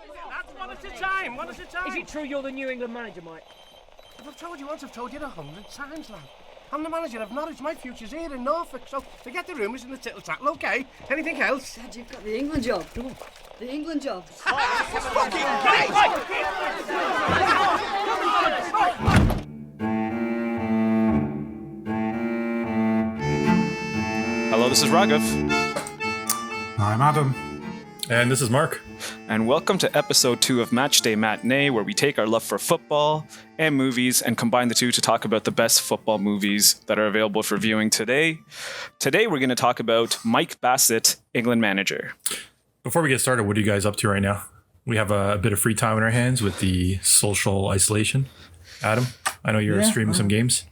One at a time, one at a time. Is it true you're the New England manager, Mike? If I've told you once, I've told you 100 times, lad. I'm the manager of Norwich. My future's here in Norfolk, so forget the rumours and the tittle tattle, okay? Anything else? Dad, you've got the England job. The England job. Hello, this is Raghav. I'm Adam. And this is Mark. And welcome to episode 2 of Matchday Matinee, where we take our love for football and movies and combine the two to talk about the best football movies that are available for viewing today. Today, we're going to talk about Mike Bassett, England manager. Before we get started, what are you guys up to right now? We have a bit of free time in our hands with the social isolation. Adam, I know you're streaming some games.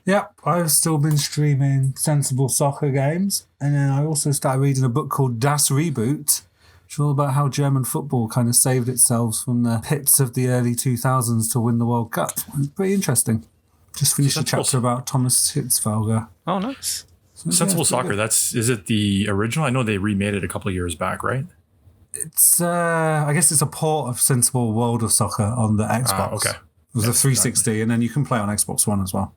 Yep, I've still been streaming sensible soccer games. And then I also started reading a book called Das Reboot, which is all about how German football kind of saved itself from the pits of the early 2000s to win the World Cup. It's pretty interesting. Just finished a chapter about Thomas Hitzfelger. Oh, nice. So, Sensible Soccer, is it the original? I know they remade it a couple of years back, right? It's, I guess it's a port of Sensible World of Soccer on the Xbox. Okay. It was a 360, exactly. And then you can play on Xbox One as well.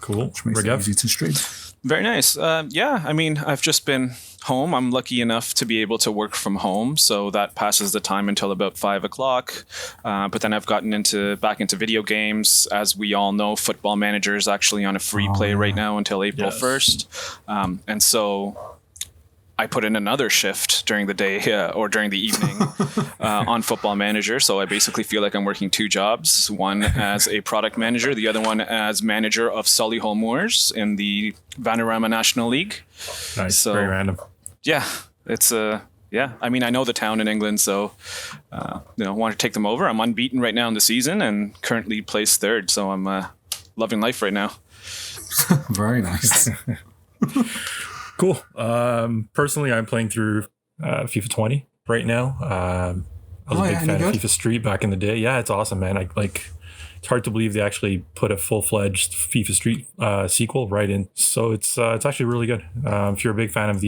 Cool. Which makes it easy to stream. Very nice. I've just been home. I'm lucky enough to be able to work from home, so that passes the time until about 5 o'clock. But then I've gotten back into video games. As we all know, Football Manager is actually on a free play right now until April 1st. And so I put in another shift during the day or during the evening on Football Manager. So I basically feel like I'm working 2 jobs, one as a product manager, the other one as manager of Solihull Moors in the Vanarama National League. Nice, so, very random. Yeah, it's I know the town in England, so want to take them over. I'm unbeaten right now in the season and currently placed 3rd, so I'm loving life right now. Very nice. Cool. Personally, I'm playing through FIFA 20 right now. I was a big fan of FIFA Street back in the day. Yeah, it's awesome, man. It's hard to believe they actually put a full-fledged FIFA Street sequel right in. So it's actually really good. If you're a big fan of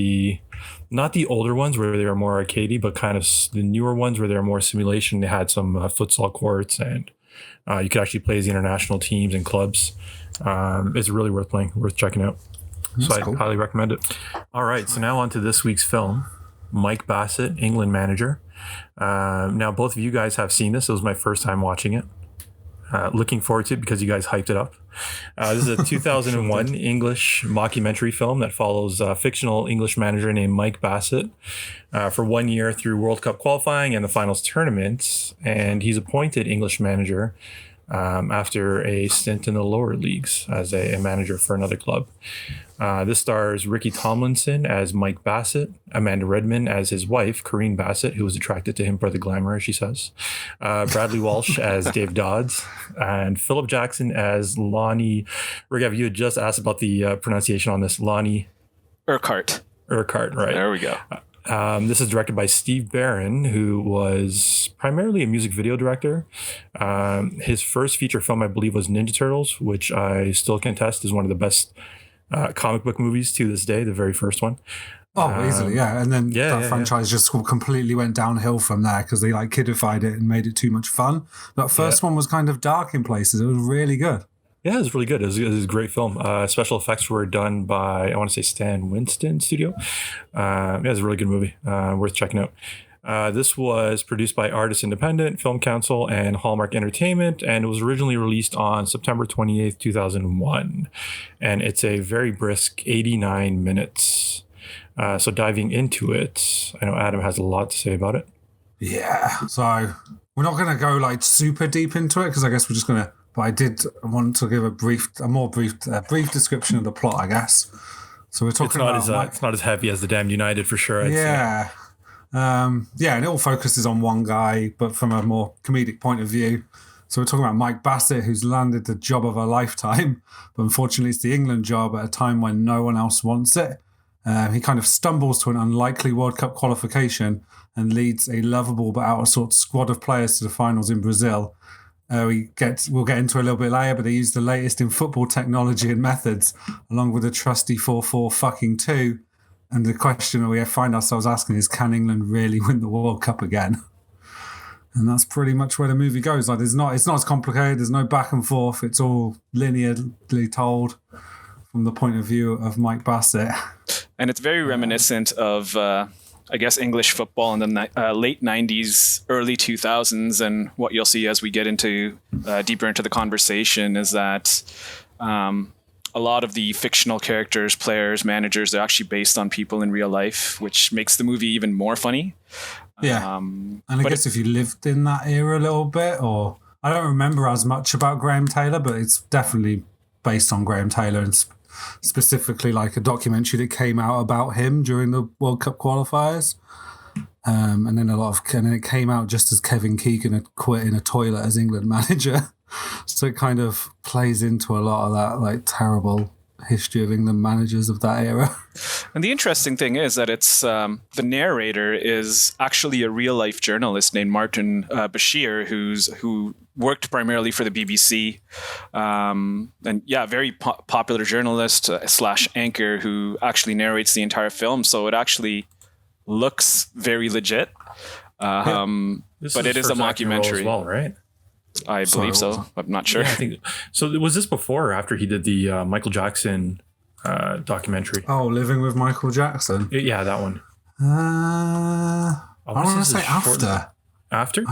not the older ones where they were more arcadey, but kind of the newer ones where they were more simulation. They had some futsal courts, and you could actually play as the international teams and clubs. It's really worth playing, worth checking out. So I highly recommend it. All right, so now on to this week's film, Mike Bassett, England manager. Now, both of you guys have seen this. It was my first time watching it. Looking forward to it because you guys hyped it up. This is a 2001 English mockumentary film that follows a fictional English manager named Mike Bassett for 1 year through World Cup qualifying and the finals tournaments. And he's appointed English manager after a stint in the lower leagues as a manager for another club. This stars Ricky Tomlinson as Mike Bassett, Amanda Redman as his wife, Corinne Bassett, who was attracted to him for the glamour, as she says, Bradley Walsh as Dave Dodds, and Philip Jackson as Lonnie. Rigav, you had just asked about the pronunciation on this. Lonnie Urquhart, right. There we go. This is directed by Steve Barron, who was primarily a music video director. His first feature film, I believe, was Ninja Turtles, which I still can attest is one of the best comic book movies to this day, the very first one. Oh, easily, yeah. And then that franchise just completely went downhill from there because they kidified it and made it too much fun. That first one was kind of dark in places. It was really good. Yeah, it was really good. It was a great film. Special effects were done by, I want to say, Stan Winston Studio. It was a really good movie. Worth checking out. This was produced by Artists Independent, Film Council, and Hallmark Entertainment, and it was originally released on September 28th, 2001. And it's a very brisk 89 minutes. So diving into it, I know Adam has a lot to say about it. Yeah, so we're not going to go super deep into it because I guess we're just going to, but I did want to give a brief description of the plot, I guess. So we're talking it's not as heavy as The Damned United for sure. I'd say. And it all focuses on one guy, but from a more comedic point of view. So we're talking about Mike Bassett, who's landed the job of a lifetime, but unfortunately it's the England job at a time when no one else wants it. He kind of stumbles to an unlikely World Cup qualification and leads a lovable but out of sorts squad of players to the finals in Brazil. We'll get into a little bit later, but they use the latest in football technology and methods, along with the trusty 4-4-2. And the question we find ourselves asking is, can England really win the World Cup again? And that's pretty much where the movie goes. Like, it's not as complicated. There's no back and forth. It's all linearly told from the point of view of Mike Bassett. And it's very reminiscent of, I guess, English football in the late 90s, early 2000s. And what you'll see as we get into deeper into the conversation is that a lot of the fictional characters, players, managers, they're actually based on people in real life, which makes the movie even more funny. Yeah. And I guess if you lived in that era a little bit, or I don't remember as much about Graham Taylor, but it's definitely based on Graham Taylor, and specifically like a documentary that came out about him during the World Cup qualifiers. And then it came out just as Kevin Keegan had quit in a toilet as England manager. So it kind of plays into a lot of that like terrible history of England managers of that era. And the interesting thing is that it's the narrator is actually a real life journalist named Martin Bashir, who worked primarily for the BBC, and very popular journalist / anchor who actually narrates the entire film. So it actually looks very legit, but it is a mockumentary as well, right? I believe so. I'm not sure. Yeah, I think so. Was this before or after he did the Michael Jackson documentary? Oh, Living with Michael Jackson. Yeah, that one. I want to say after. After?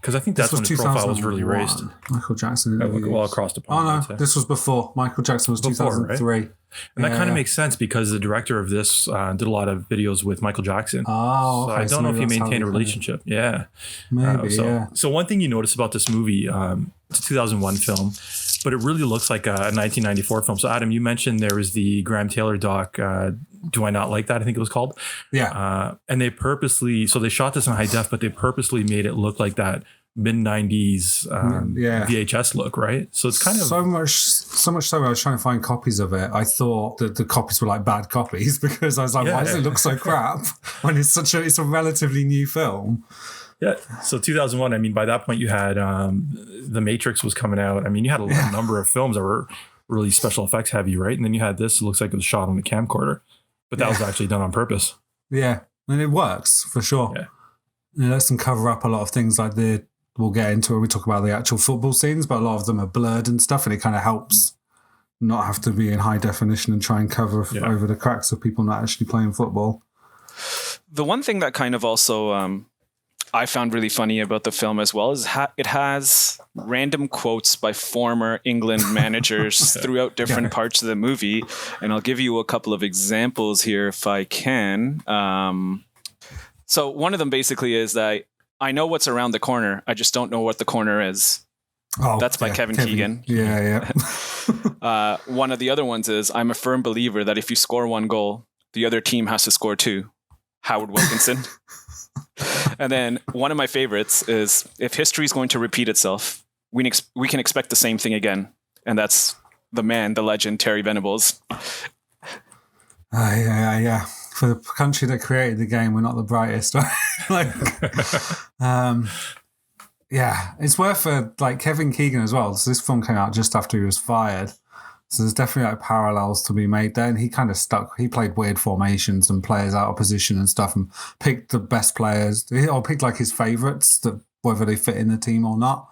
Because I think that's when his profile was really raised. Michael Jackson. Well, across the pond. Oh no, this was before. Michael Jackson was 2003. Right? And that kind of makes sense because the director of this did a lot of videos with Michael Jackson. Oh, okay. So I don't know if he maintained a relationship. Yeah. Maybe, So one thing you notice about this movie, it's a 2001 film, but it really looks like a 1994 film. So Adam, you mentioned there was the Graham Taylor doc, Do I Not Like That? I think it was called. Yeah. And they shot this in high def, but they purposely made it look like that mid-90s VHS look, right? So it's kind of so much so I was trying to find copies of it. I thought that the copies were like bad copies because I was like, why does it look so crap when it's a relatively new film? Yeah. So 2001, I mean, by that point you had The Matrix was coming out. I mean, you had a number of films that were really special effects heavy, right? And then you had this, it looks like it was shot on a camcorder, but that was actually done on purpose. Yeah. And it works for sure. Yeah. It lets them cover up a lot of things like we'll get into it when we talk about the actual football scenes, but a lot of them are blurred and stuff, and it kind of helps not have to be in high definition and try and cover over the cracks of people not actually playing football. The one thing that kind of also I found really funny about the film as well is it has random quotes by former England managers throughout different parts of the movie, and I'll give you a couple of examples here if I can. So one of them basically is that I know what's around the corner. I just don't know what the corner is. Oh, that's by Kevin Keegan. Yeah. One of the other ones is I'm a firm believer that if you score one goal, the other team has to score two. Howard Wilkinson. And then one of my favorites is if history is going to repeat itself, we can expect the same thing again. And that's the man, the legend, Terry Venables. Yeah. For the country that created the game, we're not the brightest. It's worth like Kevin Keegan as well. So this film came out just after he was fired. So there's definitely like parallels to be made there. And he kind of he played weird formations and players out of position and stuff and picked the best players or picked like his favourites, whether they fit in the team or not.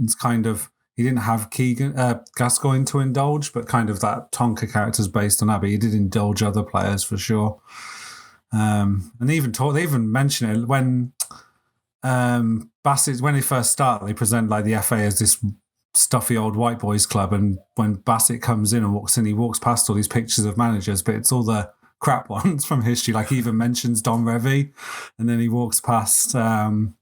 It's kind of, he didn't have Gascoigne to indulge, but kind of that Tonka character's based on that. But he did indulge other players for sure. And they even mention it when Bassett, when they first start, they present like the FA as this stuffy old white boys club. And when Bassett comes in and walks in, he walks past all these pictures of managers, but it's all the crap ones from history. Like he even mentions Don Revie, and then he walks past one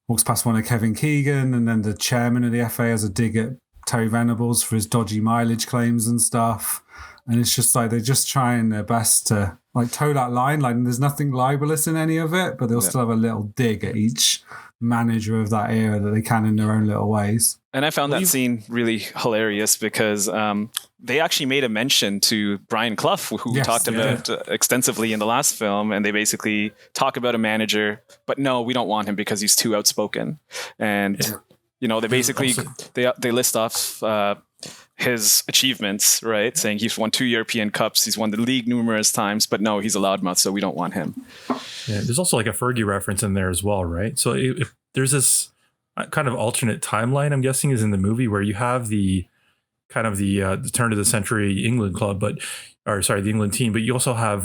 of Kevin Keegan, and then the chairman of the FA has a dig at Terry Venables for his dodgy mileage claims and stuff. And it's just like they're just trying their best to like toe that line. Like there's nothing libelous in any of it, but they'll still have a little dig at each manager of that era that they can in their own little ways. And I found that scene really hilarious because they actually made a mention to Brian Clough, who talked about extensively in the last film, and they basically talk about a manager, but no, we don't want him because he's too outspoken. And you know, they basically they list off his achievements, right? Saying he's won 2 European Cups, he's won the league numerous times, but no, he's a loudmouth, so we don't want him. Yeah, there's also like a Fergie reference in there as well, right? So if there's this kind of alternate timeline, I'm guessing, is in the movie where you have the kind of the turn of the century England club, the England team, but you also have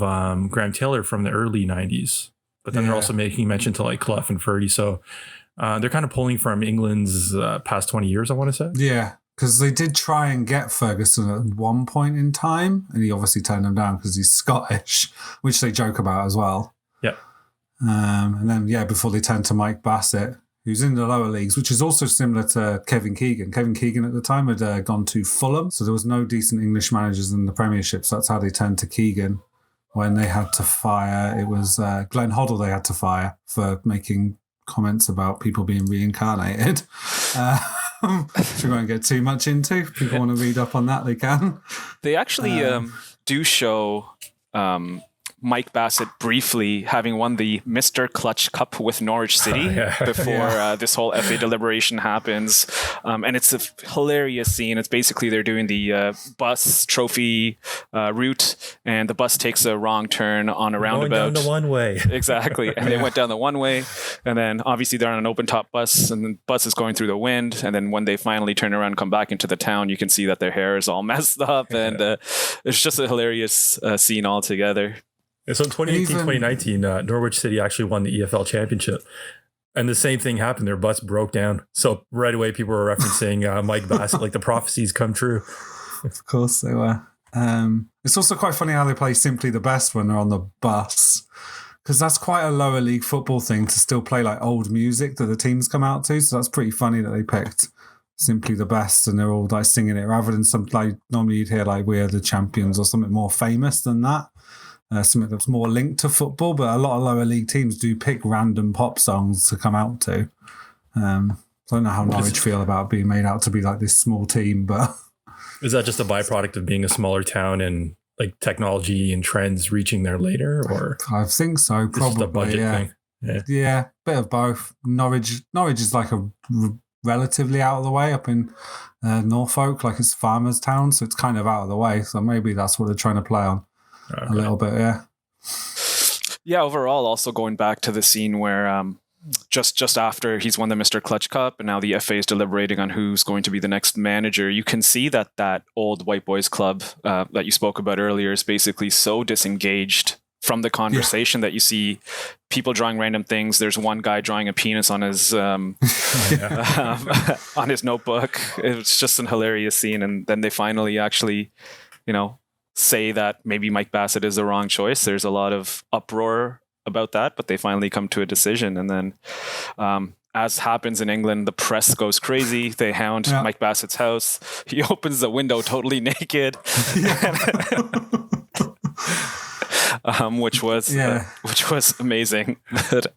Graham Taylor from the early 90s. But then they're also making mention to like Clough and Fergie. So they're kind of pulling from England's past 20 years, I want to say. Yeah, because they did try and get Ferguson at one point in time, and he obviously turned them down because he's Scottish, which they joke about as well. Yeah. And then, before they turned to Mike Bassett, who's in the lower leagues, which is also similar to Kevin Keegan. Kevin Keegan at the time had gone to Fulham, so there was no decent English managers in the Premiership, so that's how they turned to Keegan. When they had to fire, it was Glenn Hoddle they had to fire for making comments about people being reincarnated. Which we won't get too much into. If people want to read up on that, they can. They actually do show Mike Bassett briefly having won the Mr. Clutch Cup with Norwich City before this whole FA deliberation happens. And it's a hilarious scene. It's basically they're doing the bus trophy route, and the bus takes a wrong turn on a roundabout. Going down the one way. Exactly. And they went down the one way, and then obviously they're on an open top bus, and the bus is going through the wind. And then when they finally turn around and come back into the town, you can see that their hair is all messed up. And it's just a hilarious scene altogether. And so in 2018-2019, Norwich City actually won the EFL Championship. And the same thing happened. Their bus broke down. So right away, people were referencing Mike Bassett, like the prophecies come true. Of course they were. It's also quite funny how they play Simply the Best when they're on the bus, because that's quite a lower league football thing to still play like old music that the teams come out to. So that's pretty funny that they picked Simply the Best and they're all like singing it rather than something like normally you'd hear like We Are the Champions or something more famous than that. Something that's more linked to football, but a lot of lower league teams do pick random pop songs to come out to. I don't know how Norwich feel about being made out to be like this small team, but is that just a byproduct of being a smaller town and like technology and trends reaching there later? Or I think so, probably. A budget thing. Yeah, bit of both. Norwich is like a relatively out of the way up in Norfolk, like it's a farmer's town, so it's kind of out of the way. So maybe that's what they're trying to play on. Okay. A little bit, yeah. Yeah, overall, also going back to the scene where just after he's won the Mr. Clutch Cup and now the FA is deliberating on who's going to be the next manager, you can see that old white boys club that you spoke about earlier is basically so disengaged from the conversation that you see people drawing random things. There's one guy drawing a penis on his on his notebook. It's just an hilarious scene, and then they finally actually, say that maybe Mike Bassett is the wrong choice. There's a lot of uproar about that, but they finally come to a decision. And then, as happens in England, the press goes crazy. They hound Mike Bassett's house. He opens the window totally naked, which was amazing. But,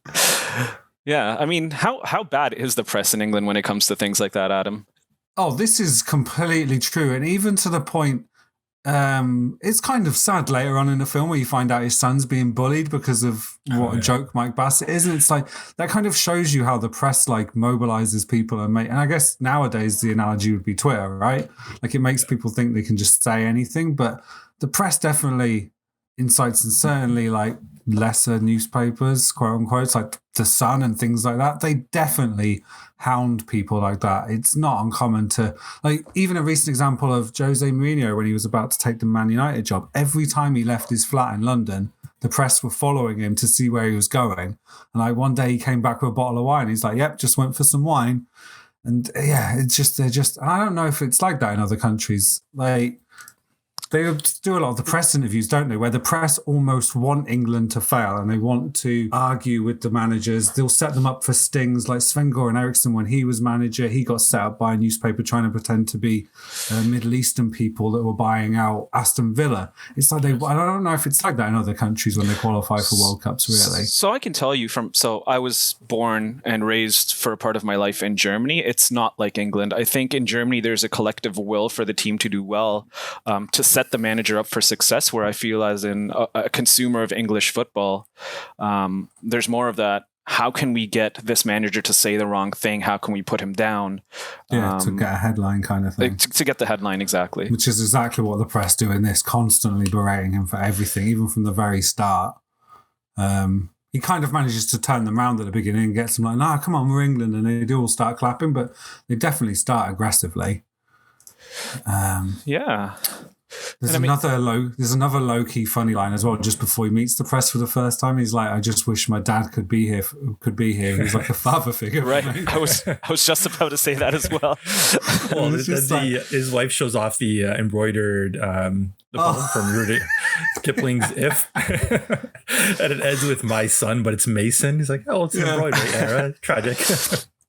yeah, I mean, how bad is the press in England when it comes to things like that, Adam? Oh, this is completely true, and even to the point. It's kind of sad later on in the film where you find out his son's being bullied because of what a joke Mike Bassett is, and it's like that kind of shows you how the press like mobilizes people and I guess nowadays the analogy would be Twitter, right? Like it makes people think they can just say anything, but the press definitely incites, and certainly like lesser newspapers, quote unquote, like The Sun and things like that, they definitely hound people like that. It's not uncommon to, like, even a recent example of Jose Mourinho when he was about to take the Man United job. Every time he left his flat in London, the press were following him to see where he was going. And like one day he came back with a bottle of wine. He's like, yep, just went for some wine. And yeah, they're just, I don't know if it's like that in other countries. Like, they do a lot of the press interviews, don't they, where the press almost want England to fail and they want to argue with the managers. They'll set them up for stings, like Sven-Goran Eriksson, when he was manager, he got set up by a newspaper trying to pretend to be Middle Eastern people that were buying out Aston Villa. It's like I don't know if it's like that in other countries when they qualify for World Cups, really. So I can tell you I was born and raised for a part of my life in Germany. It's not like England. I think in Germany, there's a collective will for the team to do well, to set the manager up for success, where I feel as in a consumer of English football, there's more of that how can we get this manager to say the wrong thing? How can we put him down? Yeah, to get a headline kind of thing. To get the headline, exactly. Which is exactly what the press do in this, constantly berating him for everything, even from the very start. He kind of manages to turn them around at the beginning and gets them like, nah, come on, we're England. And they do all start clapping, but they definitely start aggressively. Yeah. There's another low-key funny line as well. Just before he meets the press for the first time, he's like, "I just wish my dad could be here. He's like a father figure." Right. I was just about to say that as well. Well, his wife shows off the embroidered the poem from Rudyard Kipling's "If," and it ends with "my son," but it's Mason. He's like, "Oh, it's an embroidery era. Tragic."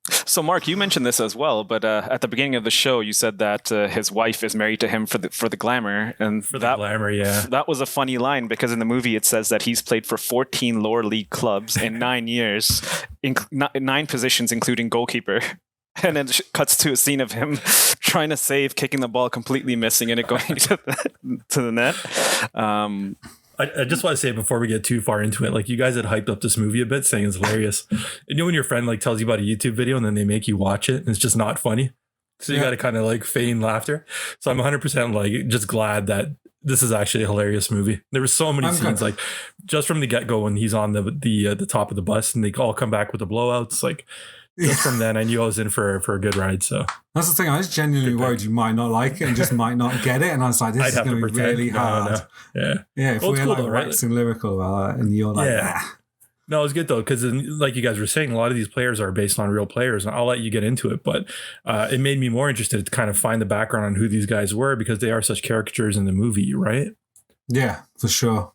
So, Mark, you mentioned this as well, but at the beginning of the show, you said that his wife is married to him for the glamour, and glamour, yeah. That was a funny line because in the movie it says that he's played for 14 lower league clubs in 9 years, in 9 positions, including goalkeeper. And then it cuts to a scene of him trying to save, kicking the ball, completely missing, and it going to the net. I just want to say before we get too far into it, like you guys had hyped up this movie a bit, saying it's hilarious. And you know when your friend like tells you about a YouTube video and then they make you watch it and it's just not funny? So you got to kind of like feign laughter. So I'm 100% like just glad that this is actually a hilarious movie. There were so many scenes like just from the get-go when he's on the top of the bus and they all come back with the blowouts. Like just from then I knew I was in for a good ride. So that's the thing. I was genuinely worried you might not like it and just might not get it. And I was like, this is going to be really hard. No. Yeah. If we're like waxing lyrical about it and you're like, No, it was good though, because like you guys were saying, a lot of these players are based on real players. And I'll let you get into it, but it made me more interested to kind of find the background on who these guys were because they are such caricatures in the movie, right? Yeah, for sure.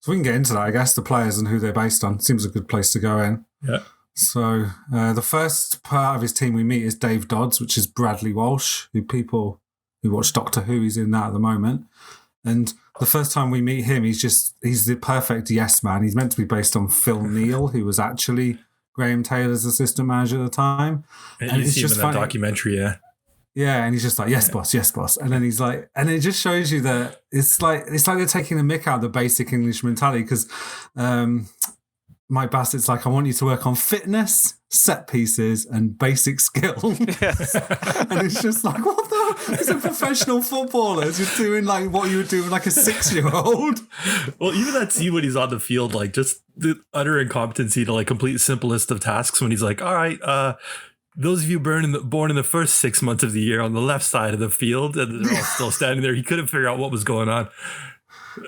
So we can get into that, I guess, the players and who they're based on. Seems a good place to go in. Yeah. So the first part of his team we meet is Dave Dodds, which is Bradley Walsh, who people who watch Doctor Who, he's in that at the moment. And the first time we meet him, he's the perfect yes man. He's meant to be based on Phil Neal, who was actually Graham Taylor's assistant manager at the time. And it's just in that documentary, yeah. Yeah, and he's just like, yes, boss. And then he's like, and it just shows you that it's like they're taking the mick out of the basic English mentality because Mike Bassett's like, I want you to work on fitness, set pieces, and basic skill. Yes. And it's just like, what the? He's a professional footballer. Just doing like what you would do with like a 6-year-old. Well, even that scene when he's on the field, like just the utter incompetency to like complete the simplest of tasks when he's like, all right, those of you born in the first 6 months of the year on the left side of the field, and they're all still standing there. He couldn't figure out what was going on.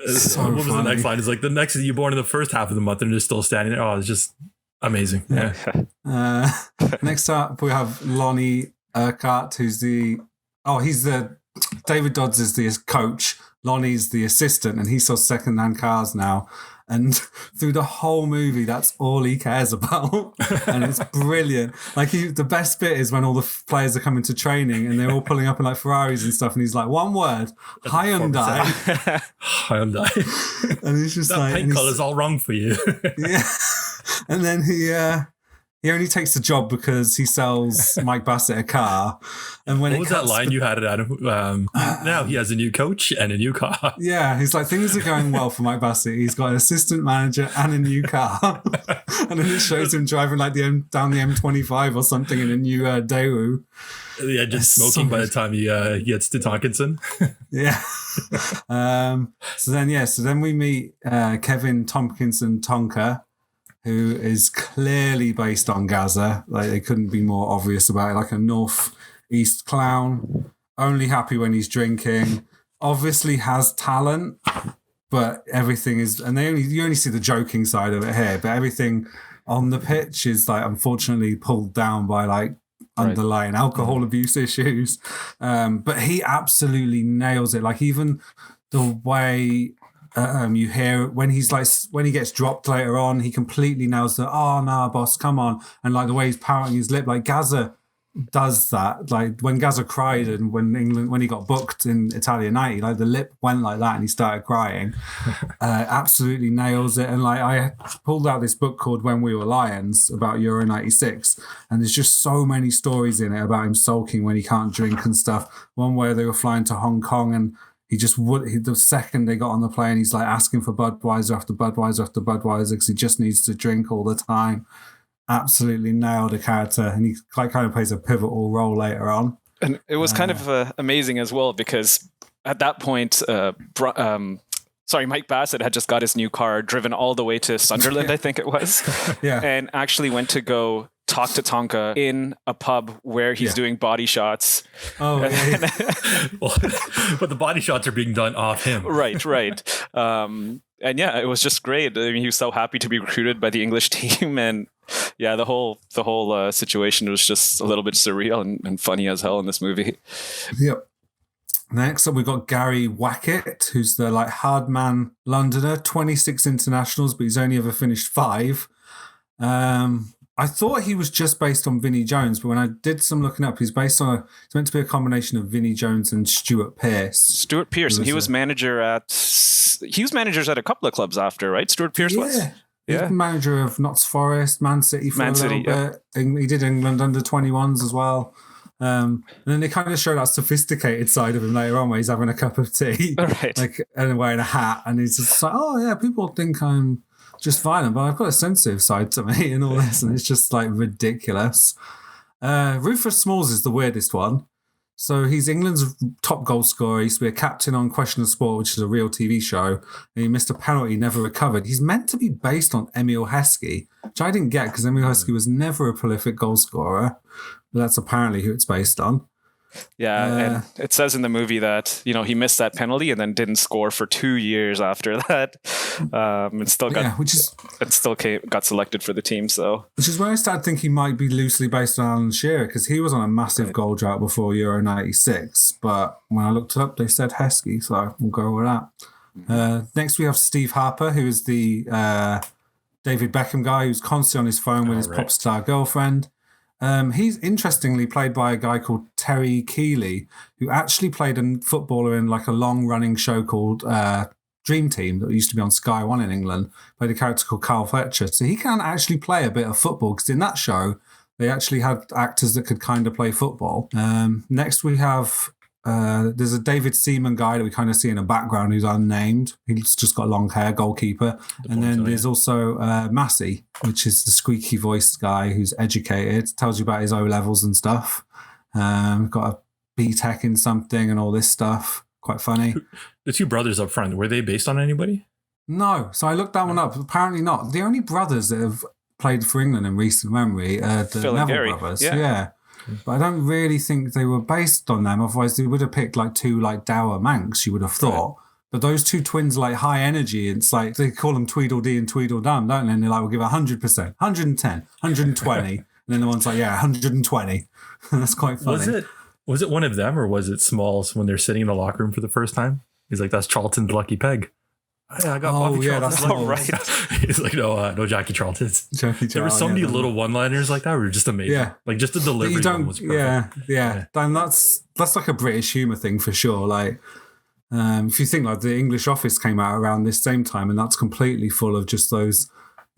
So what was funny. the next line? It's like the next you born in the first half of the month and they're still standing there. Oh, it's just amazing. Yeah. Next up, we have Lonnie Urquhart, who's David Dodds is the coach. Lonnie's the assistant, and he sells second-hand cars now. And through the whole movie, that's all he cares about. And it's brilliant. Like the best bit is when all the players are coming to training and they're all pulling up in like Ferraris and stuff. And he's like, one word, Hyundai. Hyundai. And he's just that like, paint color's all wrong for you. Yeah. And then he only takes the job because he sells Mike Bassett a car. And when what was that line you had it at him? Now he has a new coach and a new car. Yeah, he's like, things are going well for Mike Bassett. He's got an assistant manager and a new car. And then it shows him driving like down the M25 or something in a new Daewoo. Yeah, just smoking by the time he gets to Tonkinson. Yeah. So then we meet Kevin Tompkinson Tonka, who is clearly based on Gaza. Like they couldn't be more obvious about it. Like a northeast clown, only happy when he's drinking. Obviously has talent, but everything is, and you only see the joking side of it here. But everything on the pitch is like unfortunately pulled down by like underlying alcohol abuse issues. But he absolutely nails it. Like even the way. You hear when he gets dropped later on, he completely nails the "oh no, boss, come on," and like the way he's pouting his lip, like Gaza does that. Like when Gaza cried and when he got booked in Italia 90, like the lip went like that and he started crying. Absolutely nails it. And like I pulled out this book called When We Were Lions about Euro 96, and there's just so many stories in it about him sulking when he can't drink and stuff. One where they were flying to Hong Kong and the second they got on the plane, he's like asking for Budweiser after Budweiser after Budweiser because he just needs to drink all the time. absolutely nailed the character, and he kind of plays a pivotal role later on. And it was kind of amazing as well, because at that point, Mike Bassett had just got his new car, driven all the way to Sunderland, I think it was, and actually went to go talk to Tonka in a pub where he's doing body shots. Oh, yeah. But the body shots are being done off him. Right. And yeah, it was just great. I mean, he was so happy to be recruited by the English team, and yeah, the whole situation was just a little bit surreal and funny as hell in this movie. Yep. Next up, we've got Gary Wackett, who's the hard man Londoner, 26 internationals, but he's only ever finished 5. I thought he was just based on Vinnie Jones, but when I did some looking up, he's meant to be a combination of Vinnie Jones and Stuart Pearce. And he was managers at a couple of clubs after, right? Stuart Pearce was? He was manager of Notts Forest, Man City for a little bit. He did England under 21s as well. And then they kind of show that sophisticated side of him later on, where he's having a cup of tea, and wearing a hat, and he's just like, "Oh yeah, people think I'm just violent, but I've got a sensitive side to me," and all this, and it's just ridiculous. Rufus Smalls is the weirdest one. So he's England's top goal scorer. He used to be a captain on Question of Sport, which is a real TV show. And he missed a penalty, never recovered. He's meant to be based on Emil Heskey, which I didn't get because Emil Heskey was never a prolific goal scorer. But that's apparently who it's based on. Yeah, and it says in the movie that he missed that penalty and then didn't score for 2 years after that, and still got selected for the team. So, which is where I started thinking he might be loosely based on Alan Shearer, because he was on a massive goal drought before Euro '96. But when I looked it up, they said Heskey, so we'll go with that. Next, we have Steve Harper, who is the David Beckham guy who's constantly on his phone with his pop star girlfriend. He's interestingly played by a guy called Terry Keeley, who actually played a footballer in a long-running show called Dream Team that used to be on Sky One in England. Played a character called Carl Fletcher. So he can actually play a bit of football, because in that show, they actually had actors that could kind of play football. Next, we have... there's a David Seaman guy that we kind of see in the background who's unnamed. He's just got long hair, goalkeeper. And then there's also Massey, which is the squeaky voiced guy who's educated, tells you about his O levels and stuff. Got a BTEC in something and all this stuff. Quite funny. The 2 brothers up front, were they based on anybody? No. So I looked that one up. Apparently not. The only brothers that have played for England in recent memory are the Phil Neville brothers. Yeah. But I don't really think they were based on them. Otherwise, they would have picked 2 dour Manx, you would have thought. Right. But those 2 twins are high energy. It's they call them Tweedledee and Tweedledum, don't they? And they're we'll give 100%, 110, 120. And then the one's 120. That's quite funny. Was it one of them, or was it Smalls when they're sitting in the locker room for the first time? He's like, "That's Charlton's lucky peg." Yeah, I got Bobby Charlton's that's all right. He's like, no Jackie Charlton's. There were so many little one-liners like that were just amazing. Yeah. Just the delivery was perfect. Yeah. Dan, that's a British humour thing for sure. If you think the English Office came out around this same time, and that's completely full of just those.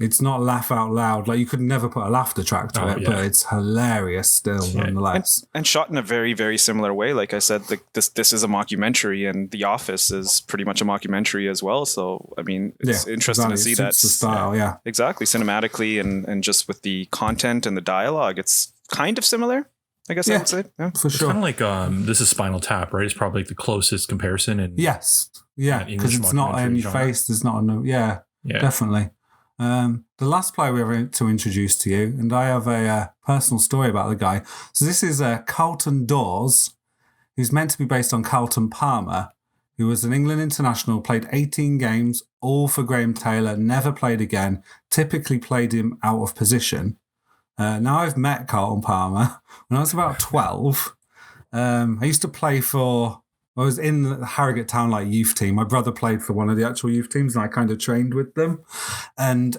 It's not laugh out loud. You could never put a laughter track to it, but it's hilarious still, nonetheless. And shot in a very, very similar way. Like I said, this is a mockumentary, and The Office is pretty much a mockumentary as well. So, I mean, it's interesting to see that. It's the style, Exactly. Cinematically and just with the content and the dialogue, it's kind of similar, I guess I would say. Yeah, for sure. It's kind of this is Spinal Tap, right? It's probably the closest comparison. Yes. Yeah, because it's not any face. There's not definitely. The last player we have to introduce to you, and I have a personal story about the guy. So this is Carlton Dawes, who's meant to be based on Carlton Palmer, who was an England international, played 18 games, all for Graham Taylor, never played again, typically played him out of position. Now I've met Carlton Palmer when I was about 12. I used to play I was in the Harrogate Town youth team. My brother played for one of the actual youth teams, and I kind of trained with them. And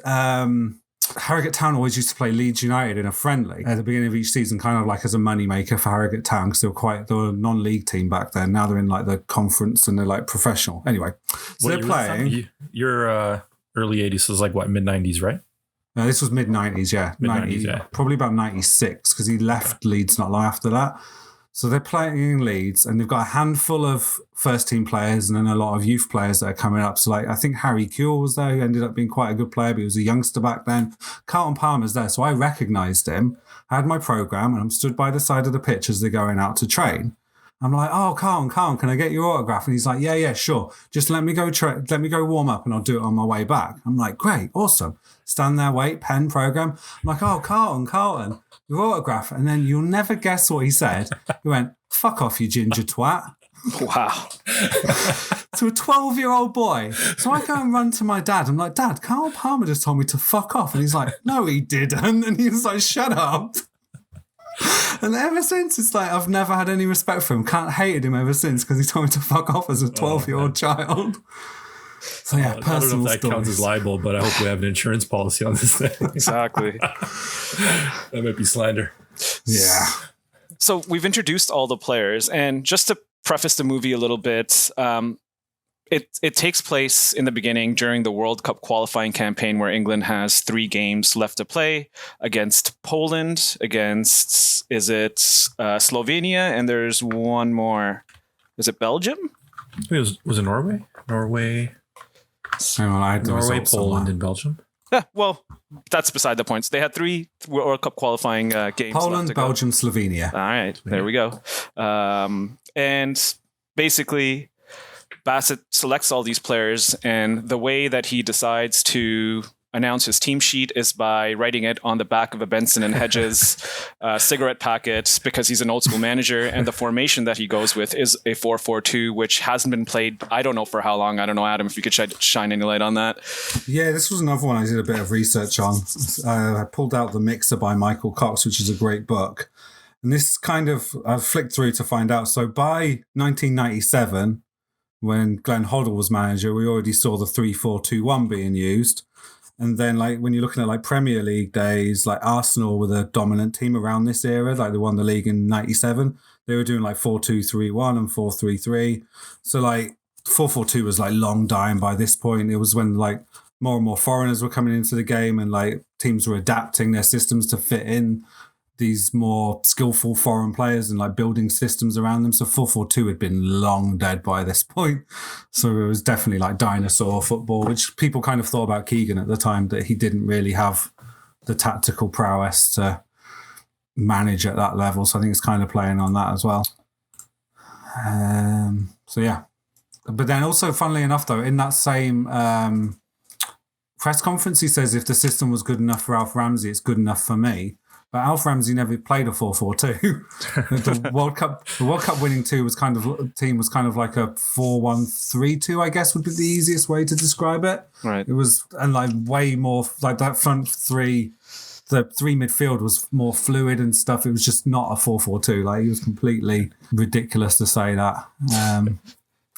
Harrogate Town always used to play Leeds United in a friendly at the beginning of each season, kind of as a moneymaker for Harrogate Town, because they were a non-league team back then. Now they're in the conference and they're professional. Anyway, so they're playing. You're early 80s, so it was mid-90s, right? No, this was mid-90s, yeah. Mid-90s, yeah. Probably about 96, because he left Leeds not long after that. So they're playing in Leeds, and they've got a handful of first-team players and then a lot of youth players that are coming up. So, like, I think Harry Kewell was there, who ended up being quite a good player, but he was a youngster back then. Carlton Palmer's there, so I recognised him. I had my programme, and I'm stood by the side of the pitch as they're going out to train. I'm like, oh, Carlton, can I get your autograph? And he's like, yeah, sure. Just let me go warm up, and I'll do it on my way back. I'm like, great, awesome. Stand there, wait, pen, programme. I'm like, oh, Carlton, your autograph. And then you'll never guess what he said. He went, fuck off, you ginger twat. Wow. To a 12-year-old boy. So I go and run to my dad. I'm like, Dad, Carl Palmer just told me to fuck off. And he's like, no, he didn't. And he was like, shut up. And ever since, it's like, I've never had any respect for him. Hated him ever since because he told me to fuck off as a 12-year-old child. So yeah, personal I don't know if that stories. counts as libel, but I hope we have an insurance policy on this thing. Exactly. That might be slander. Yeah. So we've introduced all the players, and just to preface the movie a little bit, it takes place in the beginning during the World Cup qualifying campaign, where England has 3 games left to play against Poland, against Slovenia, and there's one more. Is it Belgium? I think was it Norway? Hang on, I had the Norway, results Poland, somewhere. and Belgium. Yeah, well, that's beside the points. They had 3 World Cup qualifying games. Poland, left to go. Belgium, Slovenia. All right, there we go. And basically, Bassett selects all these players, and the way that he decides to announce his team sheet is by writing it on the back of a Benson and Hedges cigarette packet, because he's an old school manager, and the formation that he goes with is a 4-4-2, which hasn't been played, I don't know for how long. I don't know, Adam, if you could shine any light on that. Yeah, this was another one I did a bit of research on. I pulled out The Mixer by Michael Cox, which is a great book. And this kind of, I've flicked through to find out. So by 1997, when Glenn Hoddle was manager, we already saw the 3-4-2-1 being used. And then, like, when you're looking at like Premier League days, like Arsenal were the dominant team around this era, like they won the league in 97. They were doing like 4-2-3-1 and 4-3-3. So like 4-4-2 was like long dying by this point. It was when like more and more foreigners were coming into the game, and like teams were adapting their systems to fit in these more skillful foreign players and like building systems around them. So 4-4-2 had been long dead by this point. So it was definitely like dinosaur football, which people kind of thought about Keegan at the time, that he didn't really have the tactical prowess to manage at that level. So I think it's kind of playing on that as well. So yeah. But then also, funnily enough though, in that same press conference, he says, if the system was good enough for Alf Ramsey, it's good enough for me. But Alf Ramsey never played a 4-4-2. The World Cup winning team was kind of like a 4-1-3-2, I guess would be the easiest way to describe it. Right. It was, and like way more like that front three, the 3 midfield was more fluid and stuff. It was just not a 4-4-2. Like, it was completely ridiculous to say that.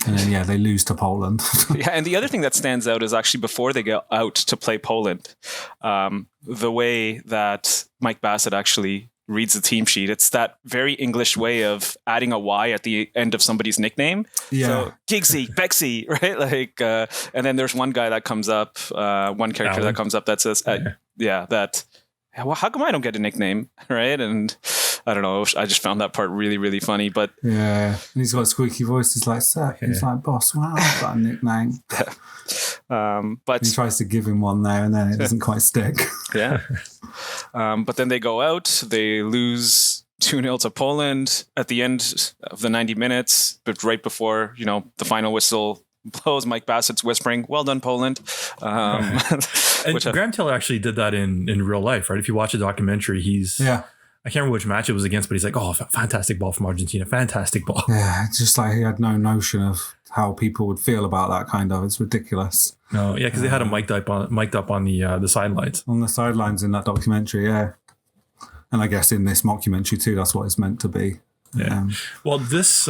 And then, yeah, they lose to Poland. Yeah, and the other thing that stands out is actually before they go out to play Poland, the way that Mike Bassett actually reads the team sheet. It's that very English way of adding a Y at the end of somebody's nickname. Yeah. So Giggsy, Bexy, right? Like, and then there's one guy that comes up, one character that comes up that says, well, how come I don't get a nickname, right? And I don't know. I just found that part really, really funny. But yeah, and he's got a squeaky voice. He's like, "Sir," he's like, "Boss, wow, I've got a nickname." But he tries to give him one there, and then it doesn't quite stick. Yeah. But then they go out. They lose 2-0 to Poland at the end of the 90 minutes. But right before, the final whistle blows, Mike Bassett's whispering, "Well done, Poland." And Graham Taylor actually did that in real life, right? If you watch a documentary, I can't remember which match it was against, but he's like, "Oh, fantastic ball from Argentina, fantastic ball." Yeah, it's just like he had no notion of how people would feel about that kind of. It's ridiculous. No, yeah, because they had him mic'd up on the sidelines. On the sidelines in that documentary, yeah. And I guess in this mockumentary too, that's what it's meant to be. Yeah. Well, this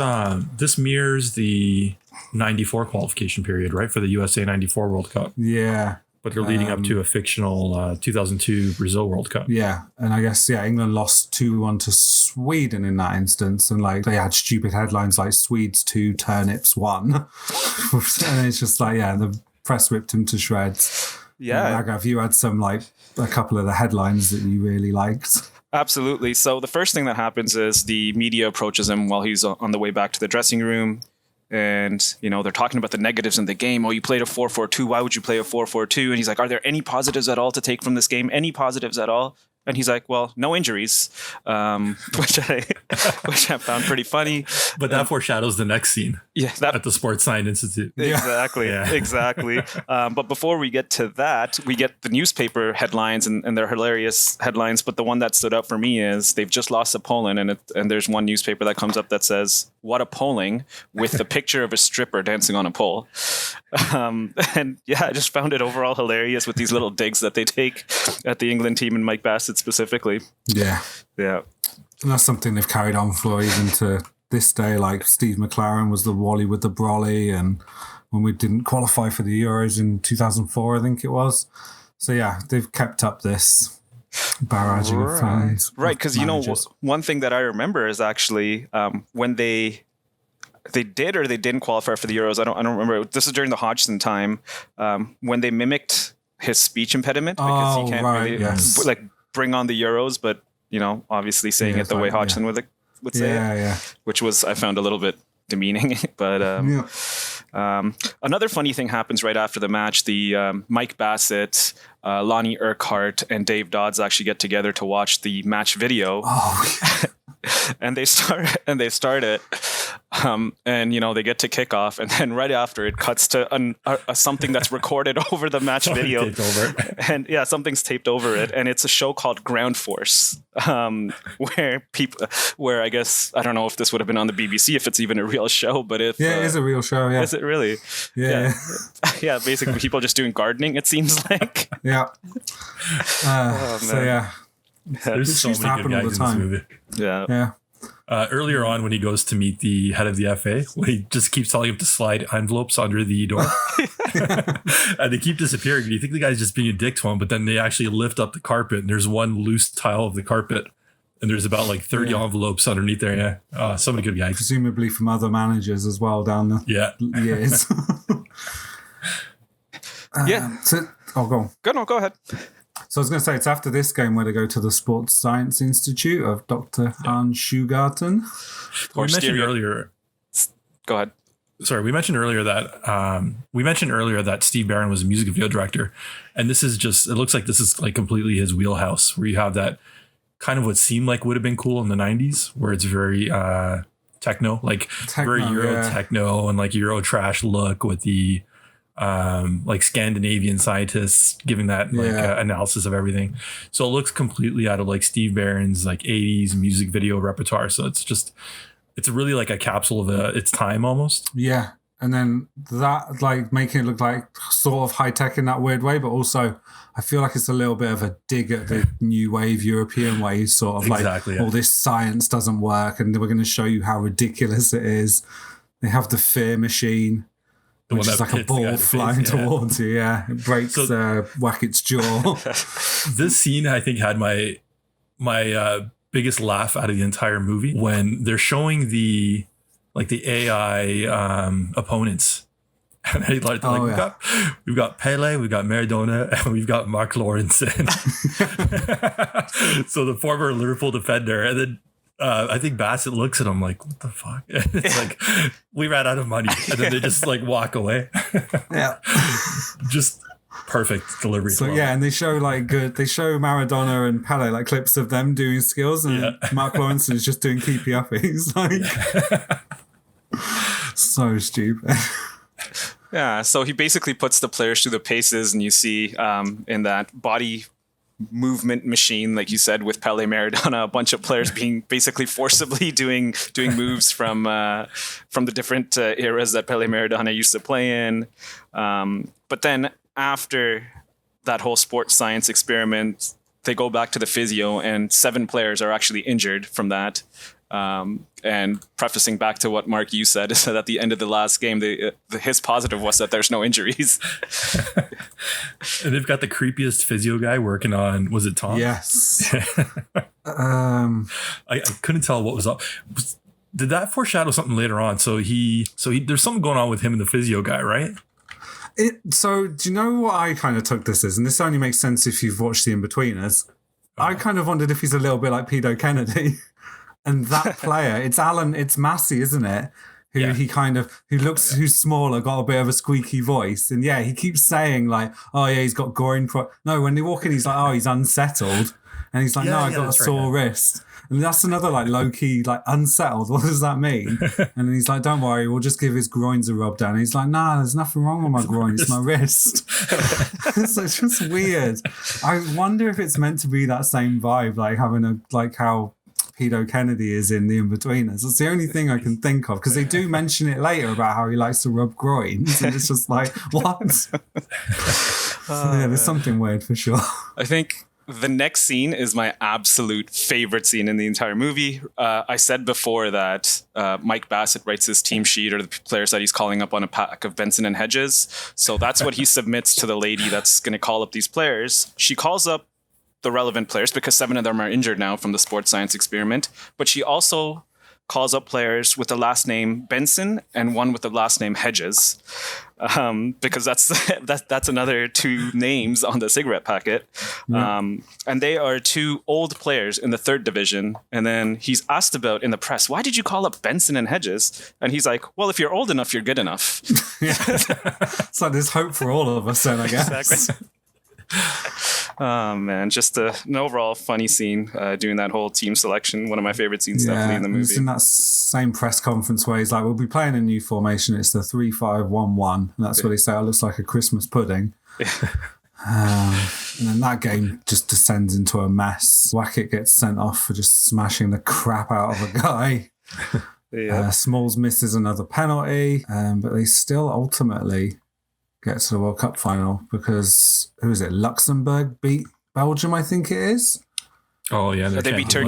mirrors the 94 qualification period, right, for the USA 94 World Cup. Yeah. But they're leading up to a fictional 2002 Brazil World Cup. Yeah. And I guess, England lost 2-1 to Sweden in that instance. And like they had stupid headlines like Swedes 2, Turnips 1. And it's just like, the press ripped him to shreds. Yeah. Agav, you had some like a couple of the headlines that you really liked. Absolutely. So the first thing that happens is the media approaches him while he's on the way back to the dressing room. And, they're talking about the negatives in the game. Oh, you played a 4-4-2. Why would you play a 4-4-2? And he's like, are there any positives at all to take from this game? Any positives at all? And he's like, well, no injuries, which I found pretty funny. But that foreshadows the next scene. Yeah, at the Sports Science Institute. Exactly, Yeah. Exactly. But before we get to that, we get the newspaper headlines, and they're hilarious headlines. But the one that stood out for me is they've just lost to Poland, and there's one newspaper that comes up that says, "What a polling," with the picture of a stripper dancing on a pole. And yeah, I just found it overall hilarious with these little digs that they take at the England team and Mike Bassett specifically. Yeah. Yeah. And that's something they've carried on for even to this day. Like Steve McLaren was the Wally with the brolly, and when we didn't qualify for the Euros in 2004, I think it was. So yeah, they've kept up this barraging of fans. Right, because one thing that I remember is actually when they did or they didn't qualify for the Euros. I don't remember. This is during the Hodgson time when they mimicked his speech impediment because he can't really bring on the Euros, but obviously saying it the way Hodgson would say it, which was I found a little bit demeaning. But another funny thing happens right after the match. The Mike Bassett, Lonnie Urquhart, and Dave Dodds actually get together to watch the match video. Oh. And they start it, and they get to kickoff, and then right after it cuts to something that's recorded over the match video, and something's taped over it, and it's a show called Ground Force, where I guess I don't know if this would have been on the BBC if it's even a real show, but if it is a real show, yeah. Is it really? Yeah. Yeah, basically people just doing gardening. It seems like. Yeah. So yeah. There's so many good guys in this movie. Yeah. Earlier on, when he goes to meet the head of the FA, when he just keeps telling him to slide envelopes under the door, and they keep disappearing. And you think the guy's just being a dick to him, but then they actually lift up the carpet, and there's one loose tile of the carpet, and there's about like 30 envelopes underneath there. Yeah, so many good guys. Presumably from other managers as well down the years. Go ahead. So I was going to say, it's after this game where they go to the Sports Science Institute of Dr. Hans Schugarten. We mentioned earlier. Go ahead. Sorry, we mentioned earlier that Steve Barron was a music video director, and this is just, it looks like this is like completely his wheelhouse, where you have that kind of what seemed like would have been cool in the 90s, where it's very techno, very Euro techno and like Euro trash look with the like Scandinavian scientists giving that analysis of everything. So it looks completely out of like Steve Barron's like 80s music video repertoire. So it's really like a capsule of its time almost. Yeah. And then that like making it look like sort of high tech in that weird way, but also I feel like it's a little bit of a dig at the new wave European ways, sort of all this science doesn't work and we're going to show you how ridiculous it is. They have the fear machine, which is like a ball flying towards you. Yeah, it breaks Wackett's jaw. This scene, I think, had my biggest laugh out of the entire movie when they're showing the AI opponents. And we've got Pele, we've got Maradona, and we've got Mark Lawrenson. So the former Liverpool defender, and then I think Bassett looks at him like, what the fuck? It's like, we ran out of money. And then they just like walk away. Yeah. Just perfect delivery. So and they show Maradona and Pele, like clips of them doing skills, and Mark Lawrence is just doing keepy uppies. Like, so stupid. Yeah, so he basically puts the players through the paces, and you see in that body movement machine, like you said, with Pele, Maradona, a bunch of players being basically forcibly doing moves from the different eras that Pele, Maradona used to play in. But then after that whole sports science experiment, they go back to the physio, and 7 players are actually injured from that. And prefacing back to what Mark you said, is that at the end of the last game, his positive was that there's no injuries. And they've got the creepiest physio guy working on, was it Tom? Yes. I couldn't tell what was up. Did that foreshadow something later on? So there's something going on with him and the physio guy, right? So do you know what I kind of took this as? And this only makes sense if you've watched The In-Betweeners. I kind of wondered if he's a little bit like Pedo Kennedy. And that player, it's Massey, isn't it? Who's smaller, got a bit of a squeaky voice. And yeah, he keeps saying like, oh yeah, he's got groin. No, when they walk in, he's like, oh, he's unsettled. And he's like, no, I got a sore wrist. And that's another like low key, like unsettled. What does that mean? And then he's like, don't worry, we'll just give his groins a rub down. And he's like, nah, there's nothing wrong with my groin. It's my wrist. So it's just weird. I wonder if it's meant to be that same vibe, like having how Pedo Kennedy is in The Inbetweeners. That's the only thing I can think of, because they do mention it later about how he likes to rub groins, and it's just like, what? So yeah, there's something weird for sure. I think the next scene is my absolute favorite scene in the entire movie. I said before that Mike Bassett writes his team sheet, or the players that he's calling up, on a pack of Benson and Hedges. So that's what he submits to the lady that's going to call up these players. She calls up the relevant players because 7 of them are injured now from the sports science experiment. But she also calls up players with the last name Benson and one with the last name Hedges, because that's another 2 names on the cigarette packet. Yeah. And they are 2 old players in the 3rd division. And then he's asked about in the press, why did you call up Benson and Hedges? And he's like, well, if you're old enough, you're good enough. It's like there's hope for all of us then, I guess. Exactly. Oh man, just an overall funny scene, doing that whole team selection. One of my favorite scenes, definitely in the movie. It's in that same press conference where he's like, we'll be playing a new formation. It's the 3-5-1-1. And that's what he said. It looks like a Christmas pudding. And then that game just descends into a mess. Wackett gets sent off for just smashing the crap out of a guy. Smalls misses another penalty, but they still ultimately get to the World Cup final because, who is it? Luxembourg beat Belgium, I think it is. Oh yeah, they beat Turkey.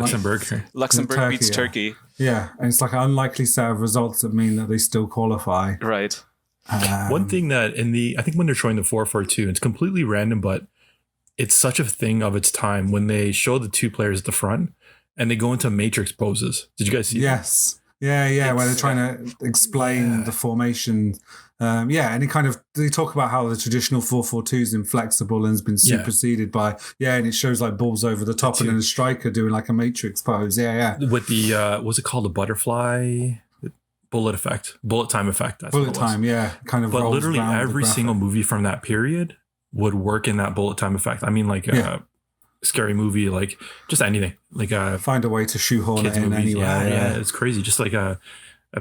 Luxembourg beats Turkey. Yeah, and it's like an unlikely set of results that mean that they still qualify. Right. One thing that I think when they're showing the 4-4-2, it's completely random, but it's such a thing of its time when they show the 2 players at the front and they go into matrix poses. Did you guys see that? Yes. Yeah, where they're trying to explain the formation. And they talk about how the traditional 4-4-2 is inflexible and has been superseded by, and it shows like balls over the top and then a striker doing like a matrix pose. With the, what's it called? The butterfly bullet time effect. That's bullet time, kind of. But literally every single movie from that period would work in that bullet time effect. I mean, like scary movie, like just anything, like find a way to shoehorn it in anywhere. Yeah, it's crazy. Just like a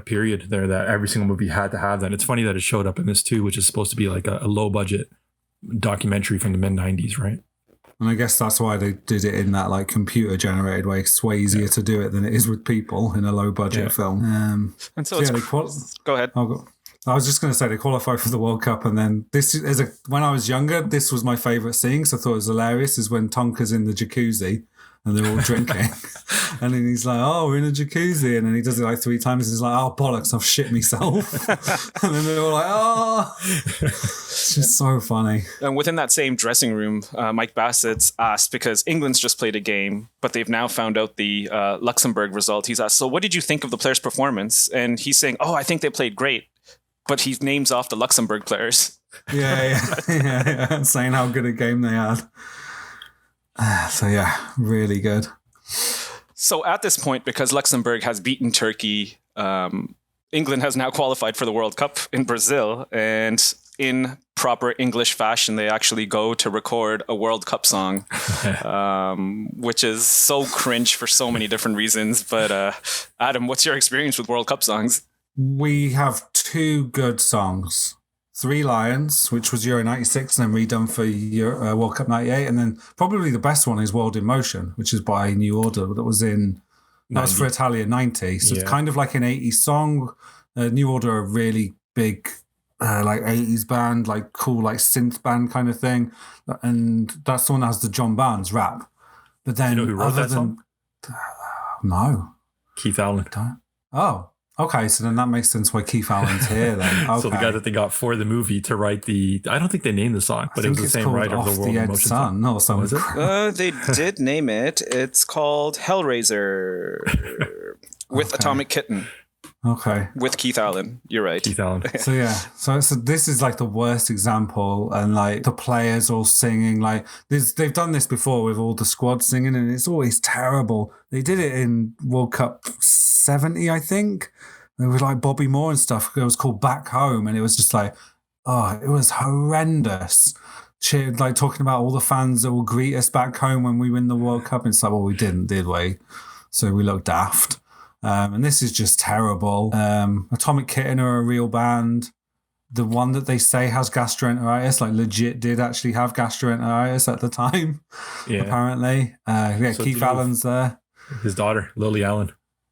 period there that every single movie had to have that. And it's funny that it showed up in this too, which is supposed to be like a low budget documentary from the mid 90s, right? And I guess that's why they did it in that like computer generated way. It's way easier to do it than it is with people in a low budget film. And so go ahead. I was just going to say they qualify for the World Cup, and then when I was younger, this was my favourite scene because I thought it was hilarious. Is when Tonka's in the jacuzzi and they're all drinking, and then he's like, "Oh, we're in a jacuzzi," and then he does it like 3 times. And he's like, "Oh bollocks, I've shit myself," and then they're all like, "Oh," it's just so funny. And within that same dressing room, Mike Bassett's asked, because England's just played a game, but they've now found out the Luxembourg result. He's asked, "So what did you think of the players' performance?" And he's saying, "Oh, I think they played great." But he names off the Luxembourg players. Yeah, saying how good a game they had. So yeah, really good. So at this point, because Luxembourg has beaten Turkey, England has now qualified for the World Cup in Brazil. And in proper English fashion, they actually go to record a World Cup song, which is so cringe for so many different reasons. But Adam, what's your experience with World Cup songs? We have 2 good songs. 3 Lions, which was Euro 96 and then redone for World Cup 98. And then probably the best one is World in Motion, which is by New Order. That was for Italia 90. So it's kind of like an 80s song. New Order are a really big like 80s band, like cool like synth band kind of thing. And that's the one that has the John Barnes rap. But then you know who wrote that song? No. Keith Allen. Oh. Okay, so then that makes sense why Keith Allen's here then. Okay. So the guy that they got for the movie to write I don't think they named the song, but it was the same writer of the World in Motion song. No, something. They did name it. It's called Hellraiser with Atomic Kitten. Okay. With Keith Allen. You're right. Keith Allen. So yeah, so this is like the worst example, and like the players all singing like this. They've done this before with all the squad singing, and it's always terrible. They did it in World Cup 70, I think. It was like Bobby Moore and stuff. It was called Back Home, and it was just like, oh, it was horrendous. Like talking about all the fans that will greet us back home when we win the World Cup. And it's like, well, we didn't, did we? So we look daft. And this is just terrible. Atomic Kitten are a real band. The one that they say has gastroenteritis, like legit did actually have gastroenteritis at the time, apparently. So Keith Allen's there. His daughter, Lily Allen.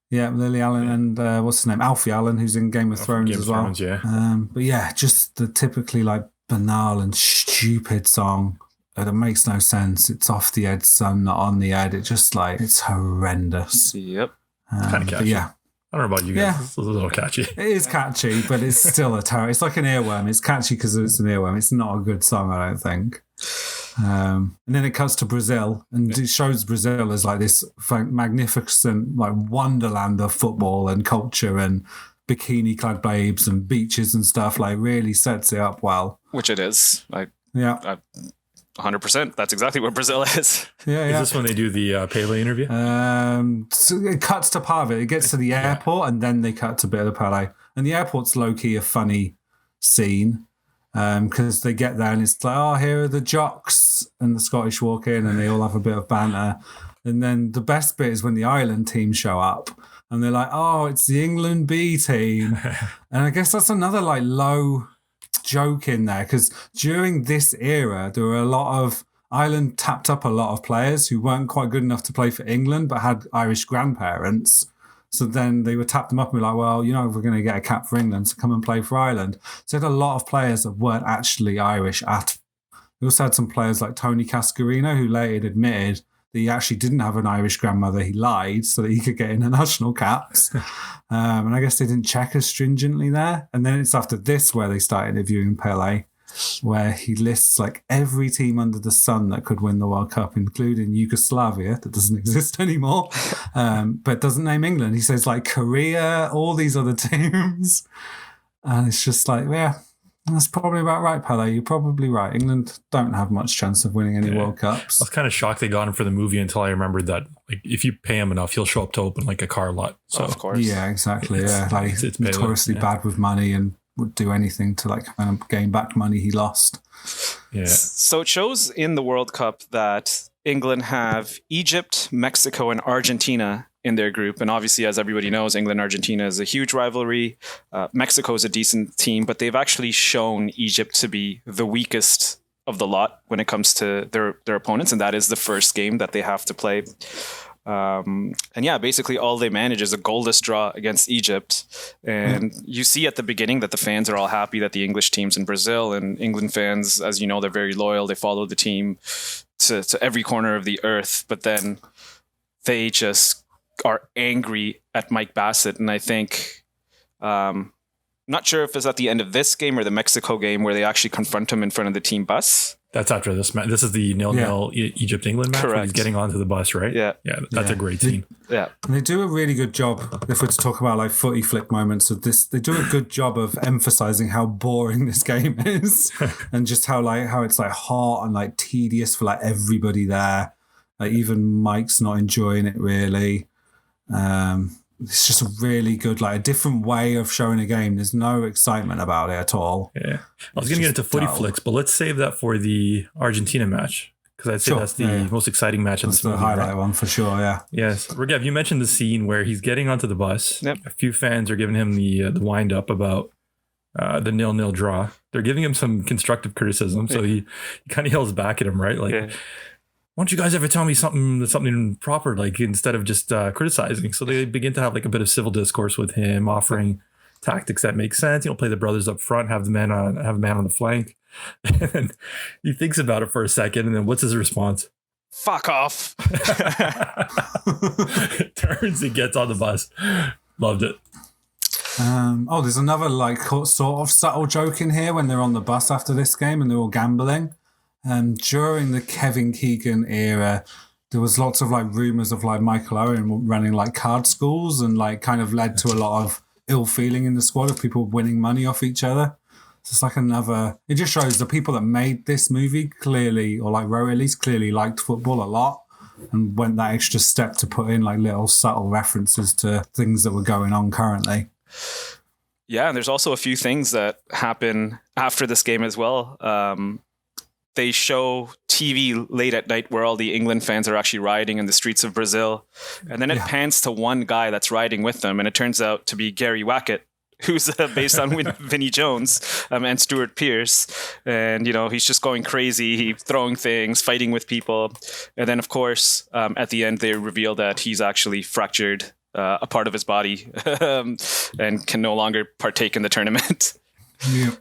Yeah, Lily Allen and what's his name? Alfie Allen, who's in Game of Thrones as well. Thrones, yeah. But yeah, just the typically like banal and stupid song. It makes no sense. It's off the Ed Sun, not on the Ed. It just like, it's horrendous. Yep. Kind of catchy. Yeah. I don't know about you guys. Yeah. It's a little catchy. It is catchy, but it's still a terror. It's like an earworm. It's catchy because it's an earworm. It's not a good song, I don't think. And then it cuts to Brazil, and it shows Brazil as like this magnificent like wonderland of football and culture and bikini-clad babes and beaches and stuff. Like really sets it up well. Which it is. Yeah. 100%. That's exactly what Brazil is. Yeah. Is this when they do the Pele interview? So it cuts to part of it. It gets to the airport, and then they cut to a bit of the Pele. And the airport's low-key a funny scene because they get there and it's like, oh, here are the jocks. And the Scottish walk in and they all have a bit of banter. And then the best bit is when the Ireland team show up and they're like, oh, it's the England B team. And I guess that's another like low joke in there, because during this era there were a lot of Ireland tapped up a lot of players who weren't quite good enough to play for England but had Irish grandparents, so then they would tap them up and be like, well, you know, if we're going to get a cap for England, so come and play for Ireland. So they had a lot of players that weren't actually Irish at. We also had some players like Tony Cascarino, who later admitted that he actually didn't have an Irish grandmother. He lied so that he could get international caps. And I guess they didn't check as stringently there. And then it's after this where they start interviewing Pele, where he lists like every team under the sun that could win the World Cup, including Yugoslavia, that doesn't exist anymore, but doesn't name England. He says like Korea, all these other teams. And it's just like, yeah, that's probably about right, Pele. You're probably right. England don't have much chance of winning any World Cups. I was kind of shocked they got him for the movie until I remembered that like if you pay him enough, he'll show up to open like a car lot. So of course. Yeah, exactly. Like it's notoriously bad with money and would do anything to like kind of gain back money he lost. Yeah. So it shows in the World Cup that England have Egypt, Mexico, and Argentina in their group. And obviously, as everybody knows, England and Argentina is a huge rivalry. Mexico is a decent team, but they've actually shown Egypt to be the weakest of the lot when it comes to their opponents. And that is the first game that they have to play. And yeah, basically all they manage is a goalless draw against Egypt. And you see at the beginning that the fans are all happy that the English team's in Brazil, and England fans, as you know, they're very loyal. They follow the team to every corner of the earth. But then they just are angry at Mike Bassett. And I think, not sure if it's at the end of this game or the Mexico game where they actually confront him in front of the team bus. That's after this match. This is the 0-0 Egypt-England match. Where he's getting onto the bus, right? Yeah. Yeah, that's a great scene. Yeah. And they do a really good job, if we're to talk about like footy flick moments of this, they do a good job of emphasizing how boring this game is and just how it's like hot and like tedious for like everybody there. Like even Mike's not enjoying it really. It's just a really good, like a different way of showing a game. There's no excitement about it at all. Yeah. I was going to get into footy flicks, but let's save that for the Argentina match, because I'd say that's the most exciting match in this movie. That's the highlight one for sure, yeah. Yes. Regev, you mentioned the scene where he's getting onto the bus. Yep. A few fans are giving him the wind up about the 0-0 draw. They're giving him some constructive criticism, so he kind of yells back at him, right? Like, why don't you guys ever tell me something proper, like instead of just criticizing? So they begin to have like a bit of civil discourse with him, offering tactics that make sense. Play the brothers up front, have a man on the flank. And he thinks about it for a second, and then what's his response? Fuck off. Turns and gets on the bus. Loved it. There's another like sort of subtle joke in here when they're on the bus after this game and they're all gambling. During the Kevin Keegan era, there was lots of like rumors of like Michael Owen running like card schools, and like kind of led to a lot of ill feeling in the squad of people winning money off each other. So it's like another. It just shows the people that made this movie clearly, or like wrote at least, clearly liked football a lot and went that extra step to put in like little subtle references to things that were going on currently. Yeah, and there's also a few things that happen after this game as well. They show TV late at night where all the England fans are actually rioting in the streets of Brazil. And then it pans to one guy that's riding with them, and it turns out to be Gary Wackett, who's based on Vinnie Jones and Stuart Pearce. And, he's just going crazy, he's throwing things, fighting with people. And then, of course, at the end, they reveal that he's actually fractured a part of his body and can no longer partake in the tournament. Yeah.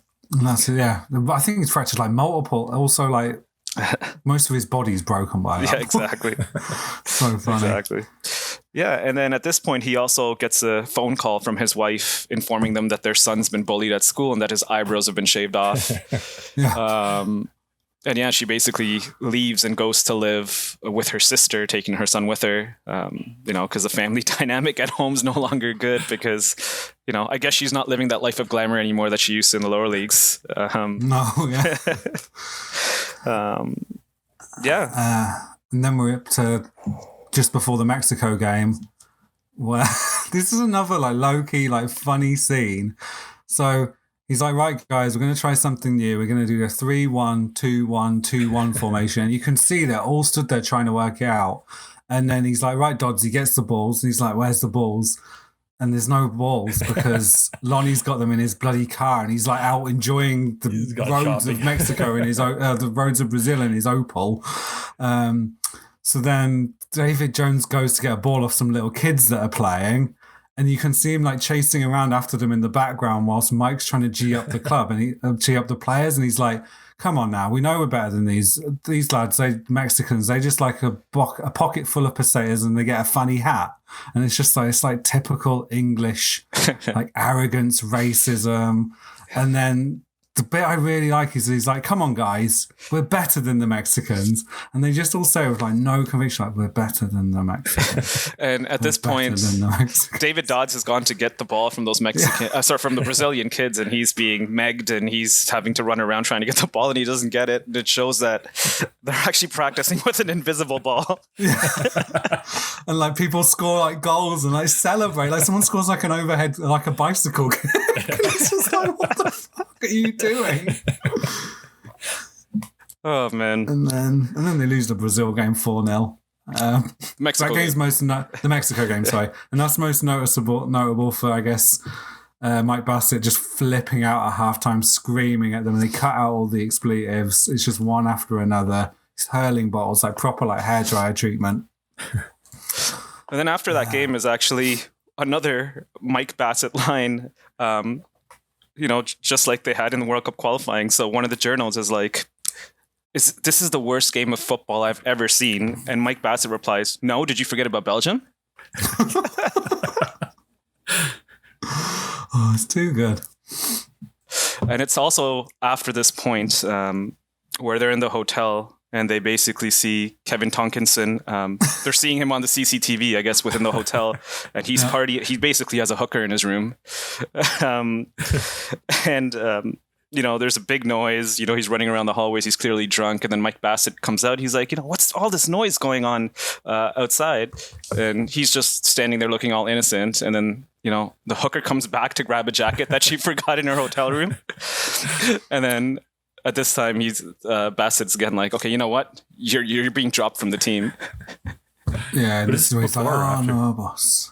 That's it, yeah. I think he's fractured like multiple. Also, like most of his body's broken by that. Yeah, exactly. So funny. Exactly. Yeah, and then at this point, he also gets a phone call from his wife informing them that their son's been bullied at school and that his eyebrows have been shaved off. And yeah, she basically leaves and goes to live with her sister, taking her son with her, because the family dynamic at home's no longer good because, I guess she's not living that life of glamour anymore that she used to in the lower leagues. No, yeah. And then we're up to just before the Mexico game where this is another like low-key, like funny scene. So he's like, right, guys, we're going to try something new. We're going to do the 3-1-2-1-2-1 formation. And you can see they're all stood there trying to work it out. And then he's like, right, Dodds, he gets the balls. And he's like, where's the balls? And there's no balls because Lonnie's got them in his bloody car. And he's like out enjoying the roads of Mexico in his the roads of Brazil in his Opel. So then David Jones goes to get a ball off some little kids that are playing. And you can see him like chasing around after them in the background whilst Mike's trying to G up the club and G up the players. And he's like, come on now, we know we're better than these lads. Mexicans, they just like a pocket full of pesetas and they get a funny hat. And it's just like, it's like typical English, like arrogance, racism. And then the bit I really like is he's like, come on, guys, we're better than the Mexicans. And they just all say with like no conviction, like, we're better than the Mexicans. And at this point, David Dodds has gone to get the ball from those from the Brazilian kids, and he's being megged and he's having to run around trying to get the ball and he doesn't get it. And it shows that they're actually practicing with an invisible ball. And like people score like goals and like celebrate. Like someone scores like an overhead, like a bicycle. It's just like, what the fuck are you doing? Oh man! And then they lose the Brazil game 4-0. Mexico. That game's the Mexico game, sorry, and that's most notable for I guess Mike Bassett just flipping out at halftime, screaming at them, and they cut out all the expletives. It's just one after another. He's hurling bottles like proper like hairdryer treatment. And then after that game is actually another Mike Bassett line. Just like they had in the World Cup qualifying. So one of the journals is like, this is the worst game of football I've ever seen. And Mike Bassett replies, no, did you forget about Belgium? Oh, it's too good. And it's also after this point where they're in the hotel and they basically see Kevin Tonkinson. They're seeing him on the CCTV, I guess, within the hotel. And he's he basically has a hooker in his room. There's a big noise. He's running around the hallways. He's clearly drunk. And then Mike Bassett comes out. He's like, what's all this noise going on outside? And he's just standing there looking all innocent. And then, the hooker comes back to grab a jacket that she forgot in her hotel room. And then at this time, Bassett's again like, okay, you know what? You're being dropped from the team. Yeah, this is where he's like, oh no, boss.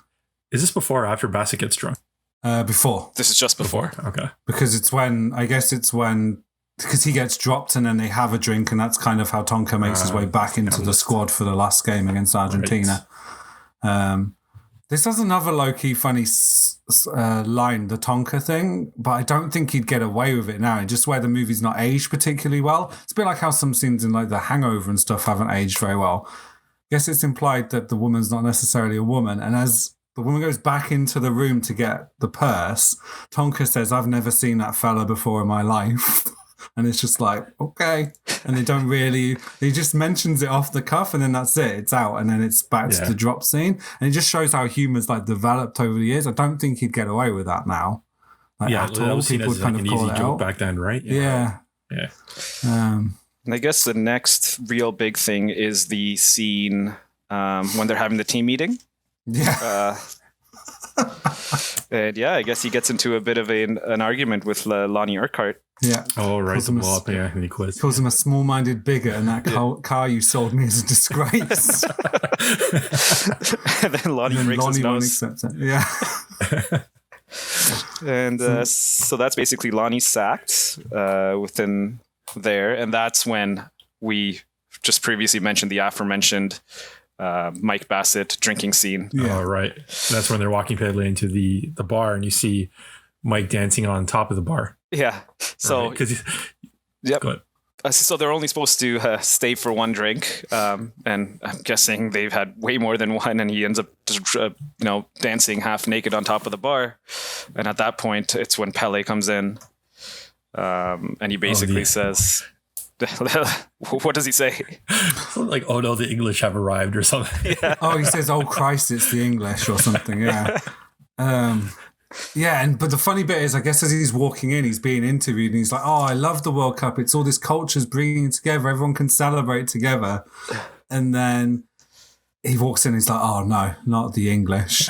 Is this before or after Bassett gets drunk? Before. This is just before. Okay. Because because he gets dropped and then they have a drink, and that's kind of how Tonka makes his way back into the squad for the last game against Argentina. Right. This has another low-key funny line, the Tonka thing, but I don't think he'd get away with it now. Just where the movie's not aged particularly well. It's a bit like how some scenes in like The Hangover and stuff haven't aged very well. I guess it's implied that the woman's not necessarily a woman, and as the woman goes back into the room to get the purse, Tonka says, I've never seen that fella before in my life. And it's just like, okay. And he just mentions it off the cuff and then that's it. It's out. And then it's back to the drop scene. And it just shows how humor's like developed over the years. I don't think he'd get away with that now. Like, that was seen as like an easy joke back then, right? Yeah. And I guess the next real big thing is the scene when they're having the team meeting. Yeah. And I guess he gets into a bit of an argument with Lonnie Urquhart. Yeah. Oh, right. The blow up, and he quits. Calls him a small-minded bigot, and that car you sold me is a disgrace. And then Lonnie breaks his nose. Won't accept it. Yeah. And so that's basically Lonnie sacked within there. And that's when we just previously mentioned the aforementioned Mike Bassett drinking scene. Yeah. Oh, right. That's when they're walking pedaling into the bar and you see Mike dancing on top of the bar. Yeah. So, because yep. So they're only supposed to stay for one drink, and I'm guessing they've had way more than one. And he ends up, dancing half naked on top of the bar. And at that point, it's when Pele comes in, and he basically says, "What does he say?" Like, "Oh no, the English have arrived," or something. Yeah. Oh, he says, "Oh Christ, it's the English," or something. Yeah. But the funny bit is, I guess as he's walking in, he's being interviewed and he's like, "Oh, I love the World Cup. It's all this culture's bringing it together. Everyone can celebrate together." And then he walks in and he's like, "Oh, no, not the English."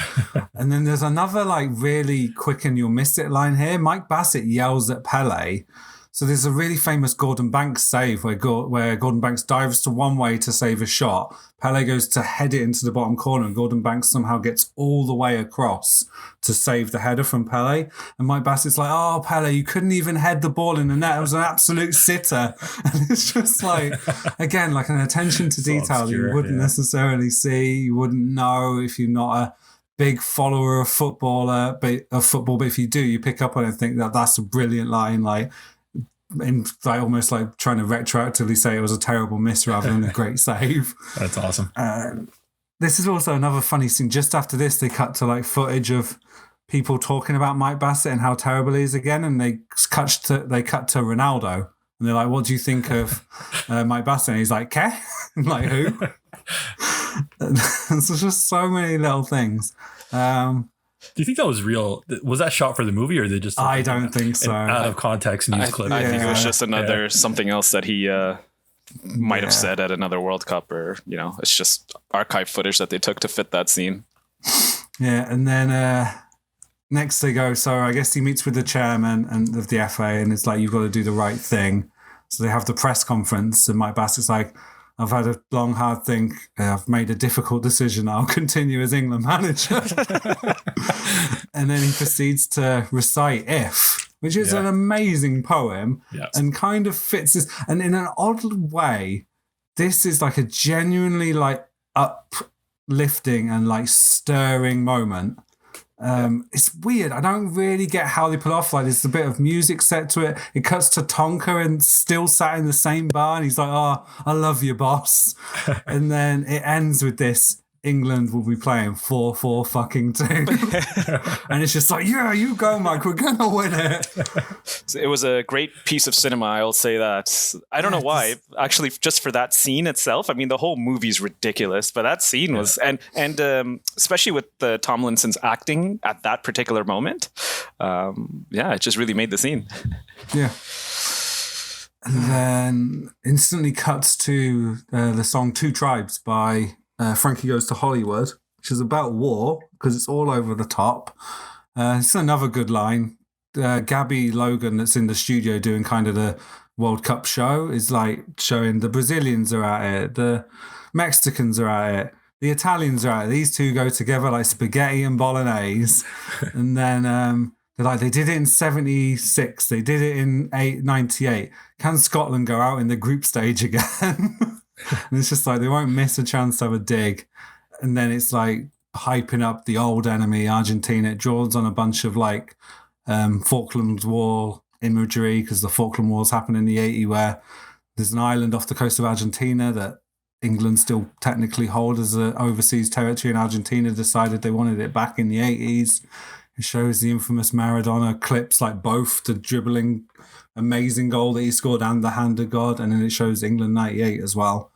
And then there's another like really quick and you'll miss it line here. Mike Bassett yells at Pele. So there's a really famous Gordon Banks save where Gordon Banks dives to one way to save a shot. Pele goes to head it into the bottom corner and Gordon Banks somehow gets all the way across to save the header from Pele. And Mike Bassett's like, "Oh, Pele, you couldn't even head the ball in the net. It was an absolute sitter." And it's just like, again, like an attention to detail that you wouldn't necessarily see. You wouldn't know if you're not a big follower of football, but if you do, you pick up on it and think that's a brilliant line, like almost like trying to retroactively say it was a terrible miss rather than a great save. That's awesome. This is also another funny scene. Just after this, they cut to like footage of people talking about Mike Bassett and how terrible he is again, and they cut to Ronaldo, and they're like, "What do you think of Mike Bassett?" And he's like, "Ke?" Like, who? There's just so many little things. Do you think that was real? Was that shot for the movie, or they just? I don't think so. Out of context news clip. I think it was just another something else that he might have said at another World Cup, or it's just archive footage that they took to fit that scene. Yeah, and then next they go. So I guess he meets with the chairman and of the FA, and it's like, "You've got to do the right thing." So they have the press conference, and Mike Bassett's like, "I've had a long, hard think. I've made a difficult decision. I'll continue as England manager." And then he proceeds to recite "If," which is an amazing poem and kind of fits this. And in an odd way, this is like a genuinely like uplifting and like stirring moment. It's weird. I don't really get how they pull off. Like, there's a bit of music set to it. It cuts to Tonka and still sat in the same bar, and he's like, "Oh, I love you, boss." And then it ends with this: "England will be playing 4-4 fucking 2." And it's just like, "Yeah, you go, Mike. We're gonna win it." So it was a great piece of cinema, I'll say that. I don't know why. Actually, just for that scene itself, I mean, the whole movie's ridiculous, but that scene was, and especially with the Tomlinson's acting at that particular moment, it just really made the scene. Yeah. And then instantly cuts to the song "Two Tribes" by Frankie Goes to Hollywood, which is about war because it's all over the top. It's another good line. Gabby Logan, that's in the studio doing kind of the World Cup show, is like showing the Brazilians are at it, the Mexicans are at it, the Italians are at it. These two go together like spaghetti and bolognese. And then they're like, they did it in 76, they did it in 98. Can Scotland go out in the group stage again? And it's just like, they won't miss a chance to have a dig. And then it's like hyping up the old enemy, Argentina. It draws on a bunch of like Falklands War imagery, because the Falkland Wars happened in the 80s, where there's an island off the coast of Argentina that England still technically hold as an overseas territory, and Argentina decided they wanted it back in the 80s. It shows the infamous Maradona clips, like both the dribbling amazing goal that he scored and the hand of God, and then it shows England 98 as well.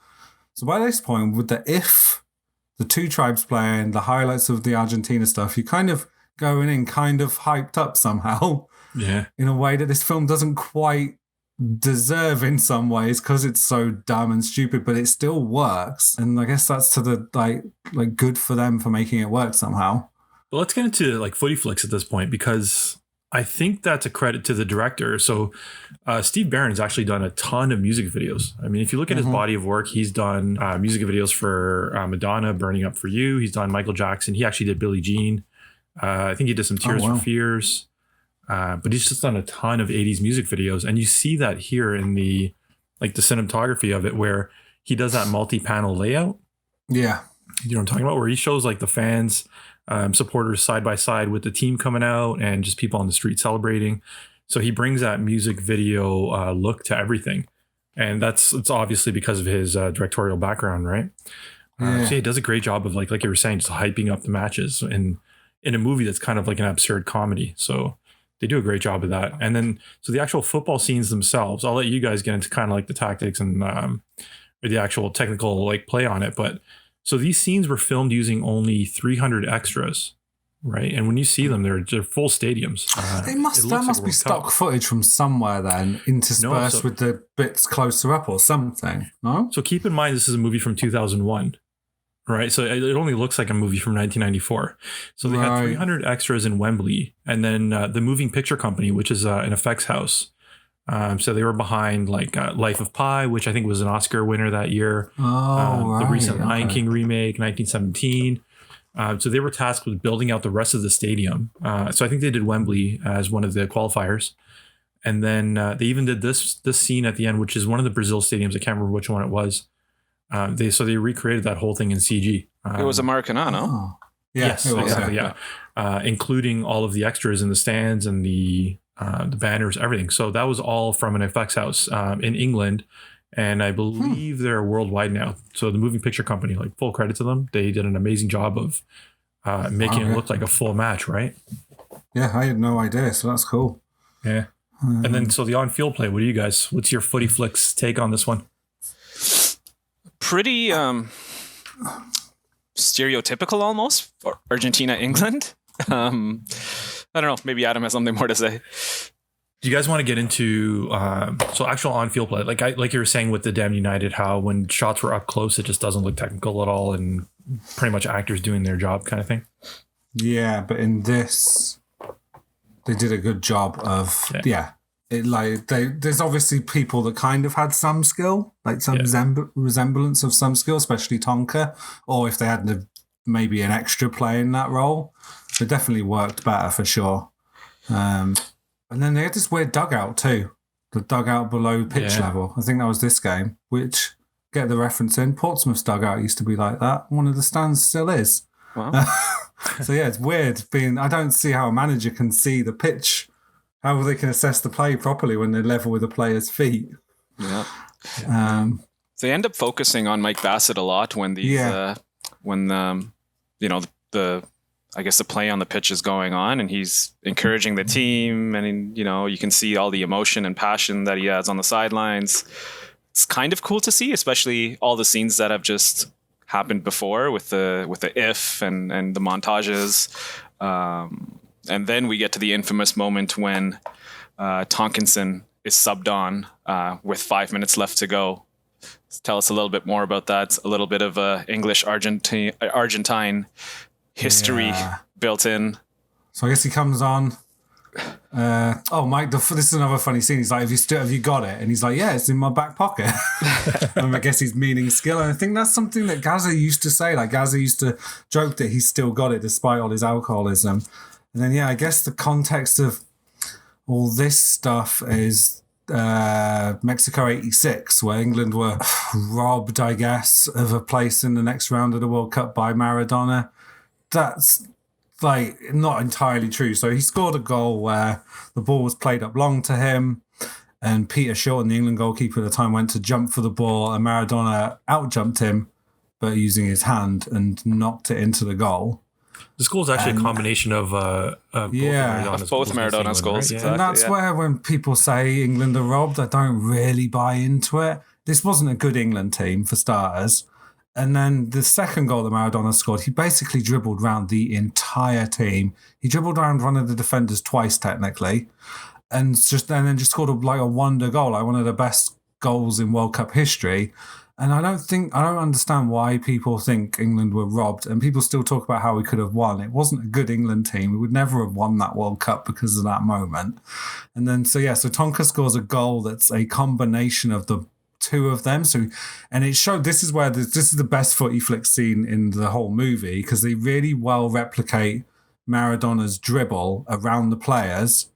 So by this point, with the two tribes playing, the highlights of the Argentina stuff, you're kind of going in kind of hyped up somehow. Yeah. In a way that this film doesn't quite deserve in some ways because it's so dumb and stupid, but it still works. And I guess that's to the like good for them for making it work somehow. Well, let's get into like footy flicks at this point, because I think that's a credit to the director. So Steve Barron's actually done a ton of music videos. I mean, if you look at his body of work, he's done music videos for Madonna, Burning Up For You. He's done Michael Jackson. He actually did Billie Jean. I think he did some Tears for Fears. But he's just done a ton of 80s music videos. And you see that here in the cinematography of it, where he does that multi-panel layout. Yeah. You know what I'm talking about? Where he shows like the fans, supporters side by side with the team coming out and just people on the street celebrating. So he brings that music video look to everything. And it's obviously because of his directorial background, right? So he does a great job of like you were saying, just hyping up the matches in a movie that's kind of like an absurd comedy. So they do a great job of that. And then, so the actual football scenes themselves, I'll let you guys get into kind of like the tactics and or the actual technical like play on it. But so these scenes were filmed using only 300 extras, right? And when you see them, they're full stadiums. That must be stock footage from somewhere then, interspersed with the bits closer up or something, no? So keep in mind, this is a movie from 2001. Right. So it only looks like a movie from 1994. So they had 300 extras in Wembley, and then the Moving Picture Company, which is an effects house. So they were behind like Life of Pi, which I think was an Oscar winner that year. The recent Lion King remake, 1917. So they were tasked with building out the rest of the stadium. So I think they did Wembley as one of the qualifiers. And then they even did this scene at the end, which is one of the Brazil stadiums. I can't remember which one it was. They recreated that whole thing in CG. It was a Maracanã, no? Yes, exactly. Yeah, including all of the extras in the stands and the banners, everything. So that was all from an effects house in England, and I believe they're worldwide now. So the Moving Picture Company, like full credit to them, they did an amazing job of making it look like a full match, right? Yeah, I had no idea, so that's cool. Yeah, and then so the on-field play. What's your footy flicks take on this one? Pretty stereotypical almost for Argentina, England. I don't know. Maybe Adam has something more to say. Do you guys want to get into so actual on-field play? Like you were saying with the Damned United, how when shots were up close, it just doesn't look technical at all, and pretty much actors doing their job kind of thing. Yeah, but in this, they did a good job of there's obviously people that kind of had some skill, like some resemblance of some skill, especially Tonka, or if they had maybe an extra play in that role, it definitely worked better for sure. And then they had this weird dugout too, the dugout below pitch level. I think that was this game, which, get the reference in, Portsmouth's dugout used to be like that. One of the stands still is. Wow. So yeah, it's weird I don't see how a manager can see the pitch, how they can assess the play properly when they're level with the player's feet. Yeah. They end up focusing on Mike Bassett a lot when the I guess the play on the pitch is going on, and he's encouraging the team, and you can see all the emotion and passion that he has on the sidelines. It's kind of cool to see, especially all the scenes that have just happened before with the if and the montages. And then we get to the infamous moment when Tonkinson is subbed on with 5 minutes left to go. Tell us a little bit more about that. A little bit of English Argentine history built in. So I guess he comes on. Mike, this is another funny scene. He's like, have you got it? And he's like, yeah, it's in my back pocket. And I guess he's meaning skill. And I think that's something that Gaza used to say. Like Gaza used to joke that he's still got it despite all his alcoholism. And then, I guess the context of all this stuff is Mexico 86, where England were robbed, I guess, of a place in the next round of the World Cup by Maradona. That's not entirely true. So he scored a goal where the ball was played up long to him, and Peter Shilton, the England goalkeeper at the time, went to jump for the ball, and Maradona out-jumped him, but using his hand, and knocked it into the goal. This goal is actually a combination of both Maradona's goals. Right? Exactly, and that's where when people say England are robbed, I don't really buy into it. This wasn't a good England team, for starters. And then the second goal that Maradona scored, he basically dribbled around the entire team. He dribbled around one of the defenders twice, technically, and then just scored a wonder goal, like one of the best goals in World Cup history. And I don't understand why people think England were robbed, and people still talk about how we could have won. It wasn't a good England team. We would never have won that World Cup because of that moment. And then, so Tonka scores a goal that's a combination of the two of them. And it showed, this is the best footy flick scene in the whole movie, because they really well replicate Maradona's dribble around the players.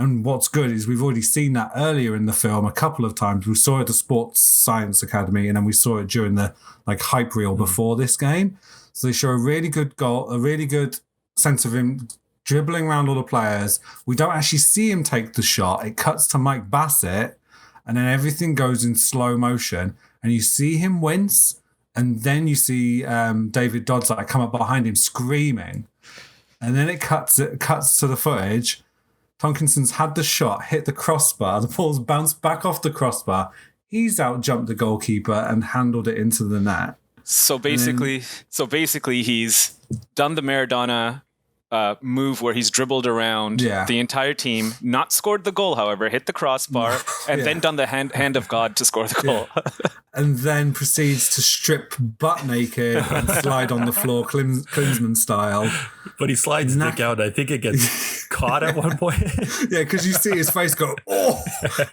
And what's good is we've already seen that earlier in the film a couple of times. We saw it at the Sports Science Academy, and then we saw it during the hype reel before this game. So they show a really good goal, a really good sense of him dribbling around all the players. We don't actually see him take the shot. It cuts to Mike Bassett, and then everything goes in slow motion, and you see him wince, and then you see David Dodds come up behind him screaming, and then it cuts to the footage. Tonkinson's had the shot, hit the crossbar, the ball's bounced back off the crossbar. He's out-jumped the goalkeeper and handled it into the net. So basically, he's done the Maradona move where he's dribbled around the entire team, not scored the goal, however, hit the crossbar, and then done the hand of God to score the goal. And then proceeds to strip butt naked and slide on the floor, Klinsmann style. But he slides dick out. I think it gets caught at one point. Yeah, because you see his face go, oh!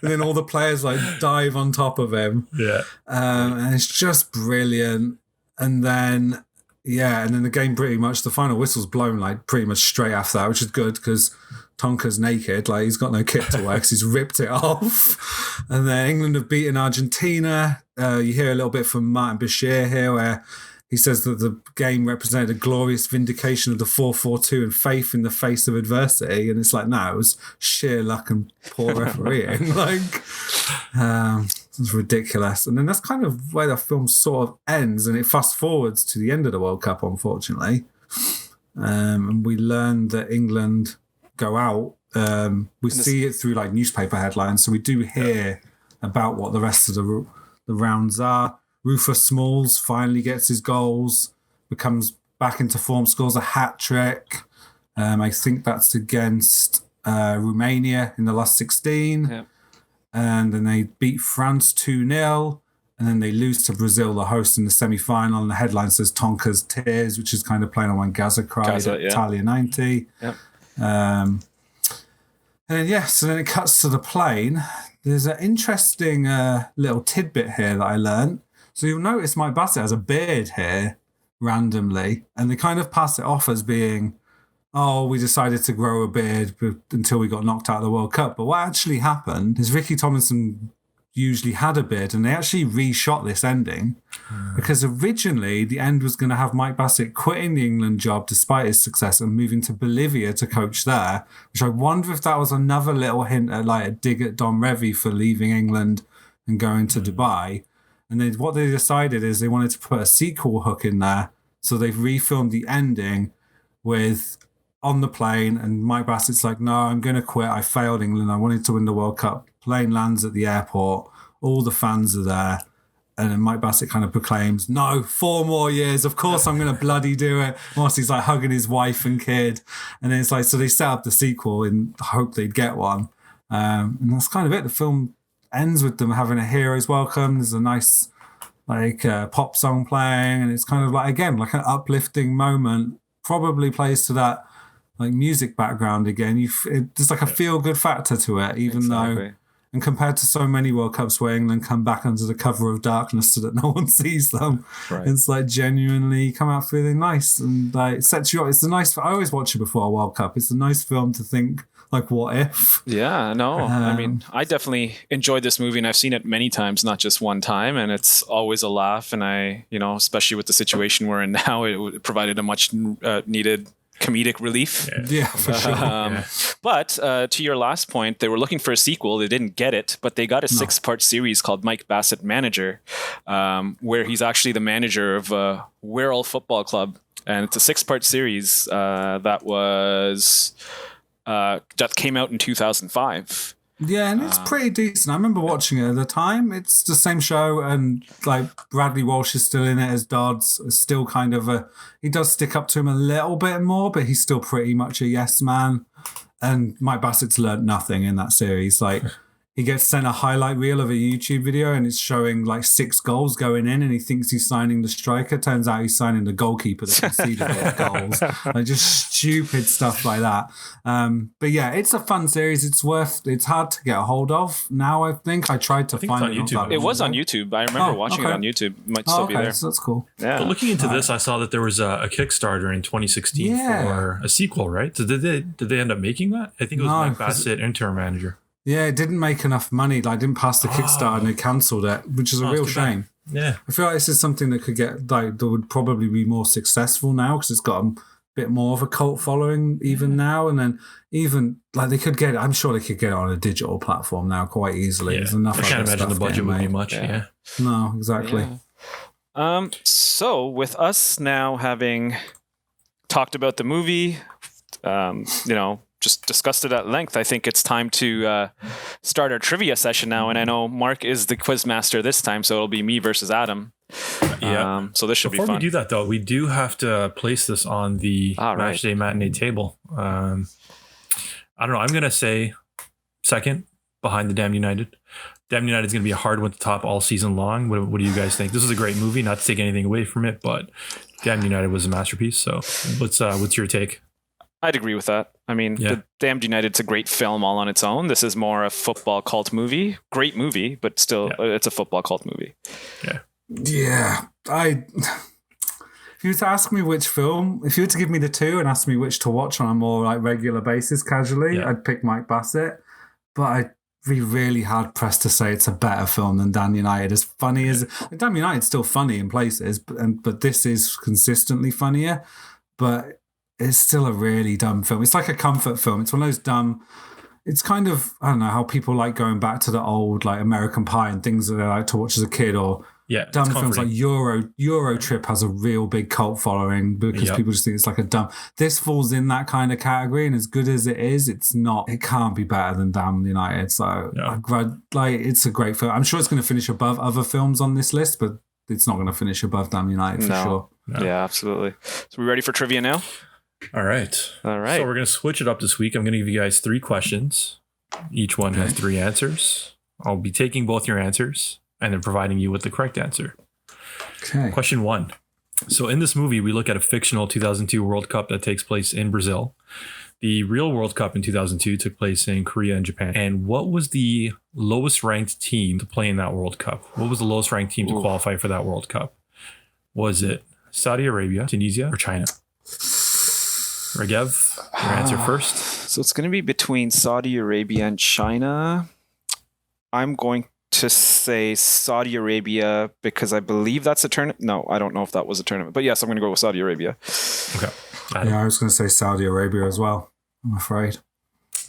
And then all the players dive on top of him. Yeah. And it's just brilliant. And then the game pretty much, the final whistle's blown pretty much straight after that, which is good because Tonka's naked. He's got no kit to wear because he's ripped it off. And then England have beaten Argentina. You hear a little bit from Martin Bashir here where he says that the game represented a glorious vindication of the 4-4-2 and faith in the face of adversity. And it's no, it was sheer luck and poor refereeing. It's ridiculous. And then that's kind of where the film sort of ends, and it fast forwards to the end of the World Cup, unfortunately. And we learn that England go out. We see it through newspaper headlines, so we do hear about what the rest of the rounds are. Rufus Smalls finally gets his goals, becomes back into form, scores a hat-trick. I think that's against Romania in the last 16. Yeah. And then they beat France 2-0. And then they lose to Brazil, the host, in the semi-final. And the headline says Tonka's tears, which is kind of playing on when Gaza cried at Italia 90. Yep. And then, so then it cuts to the plane. There's an interesting little tidbit here that I learned. So you'll notice Mike Bassett has a beard here randomly, and they kind of pass it off as being, we decided to grow a beard until we got knocked out of the World Cup. But what actually happened is Ricky Tomlinson usually had a beard, and they actually reshot this ending because originally the end was going to have Mike Bassett quitting the England job despite his success and moving to Bolivia to coach there, which I wonder if that was another little hint at a dig at Don Revie for leaving England and going to Dubai. And then what they decided is they wanted to put a sequel hook in there. So they've refilmed the ending with on the plane, and Mike Bassett's no, I'm going to quit. I failed England. I wanted to win the World Cup. Plane lands at the airport. All the fans are there. And then Mike Bassett kind of proclaims, no, 4 more years. Of course I'm going to bloody do it. Whilst he's hugging his wife and kid. And then it's so they set up the sequel in the hope they'd get one. And that's kind of it. The film ends with them having a hero's welcome. There's a nice pop song playing, and it's kind of again an uplifting moment. Probably plays to that music background again. There's a feel good factor to it, even though, and compared to so many World Cups where England come back under the cover of darkness so that no one sees them, it's genuinely come out feeling nice, and it sets you up. It's a nice. I always watch it before a World Cup. It's a nice film to think. What if? Yeah, no. I mean, I definitely enjoyed this movie, and I've seen it many times, not just one time, and it's always a laugh. And especially with the situation we're in now, it provided a much needed comedic relief. Yeah, for sure. But to your last point, they were looking for a sequel. They didn't get it, but they got a 6-part series called Mike Bassett Manager, where he's actually the manager of Wirral Football Club and it's a 6-part series that came out in 2005. Yeah, and it's pretty decent. I remember watching it at the time. It's the same show, and like Bradley Walsh is still in it as Dodds. It's still kind of he does stick up to him a little bit more, but he's still pretty much a yes man. And Mike Bassett's learned nothing in that series. Like, he gets sent a highlight reel of a YouTube video and it's showing like 6 goals going in, and he thinks he's signing the striker. Turns out he's signing the goalkeeper that conceded those goals. Like, just stupid stuff like that. But yeah, it's a fun series. It's hard to get a hold of now, I think. I tried to find it on YouTube. It was on YouTube. I remember watching it on YouTube. It might still be there. So that's cool. Yeah. But looking into this, I saw that there was a Kickstarter in 2016 for a sequel, right? So did they end up making that? I think it was Mike Bassett, interim manager. Yeah, it didn't make enough money. Like, didn't pass the Kickstarter and they cancelled it, which is a real shame. Yeah. I feel like this is something that could get, like, that would probably be more successful now because it's got a bit more of a cult following even now. And then even, like, they could get it, I'm sure they could get it on a digital platform now quite easily. Yeah. There's enough. I can't imagine the budget would be much. Yeah. No, exactly. Yeah. So with us now having talked about the movie, just discussed it at length, I think it's time to start our trivia session now. And I know Mark is the quiz master this time, so it'll be me versus Adam. Yeah. So this should be fun. Before we do that, though, we do have to place this on the match day matinee table. I don't know. I'm going to say second behind the Damn United. Damn United is going to be a hard one to top all season long. What do you guys think? This is a great movie, not to take anything away from it, but Damn United was a masterpiece. So what's your take? I'd agree with that. I mean, The Damned United's a great film all on its own. This is more a football cult movie. Great movie, but still, it's a football cult movie. Yeah. Yeah. If you were to ask me which film, if you were to give me the two and ask me which to watch on a more like regular basis casually, I'd pick Mike Bassett. But I'd be really hard pressed to say it's a better film than Damn United. As funny as Damn United's still funny in places, but this is consistently funnier. But it's still a really dumb film. It's like a comfort film. It's one of those dumb. It's kind of, I don't know, how people like going back to the old like American Pie and things that they like to watch as a kid, or dumb films like Euro Trip has a real big cult following because people just think it's like a dumb. This falls in that kind of category, and as good as it is, it's not. It can't be better than Damn United. So it's a great film. I'm sure it's going to finish above other films on this list, but it's not going to finish above Damn United for sure. No. Yeah, absolutely. So we ready for trivia now? All right. So we're going to switch it up this week. I'm going to give you guys 3 questions. Each one has 3 answers. I'll be taking both your answers and then providing you with the correct answer. Okay. Question 1. So in this movie, we look at a fictional 2002 World Cup that takes place in Brazil. The real World Cup in 2002 took place in Korea and Japan. And what was the lowest ranked team to play in that World Cup? What was the lowest ranked team to qualify for that World Cup? Was it Saudi Arabia, Tunisia, or China? Regev, your answer first. So it's going to be between Saudi Arabia and China. I'm going to say Saudi Arabia because I believe that's a tournament. No, I don't know if that was a tournament. But yes, I'm going to go with Saudi Arabia. Okay. Yeah, I was going to say Saudi Arabia as well, I'm afraid.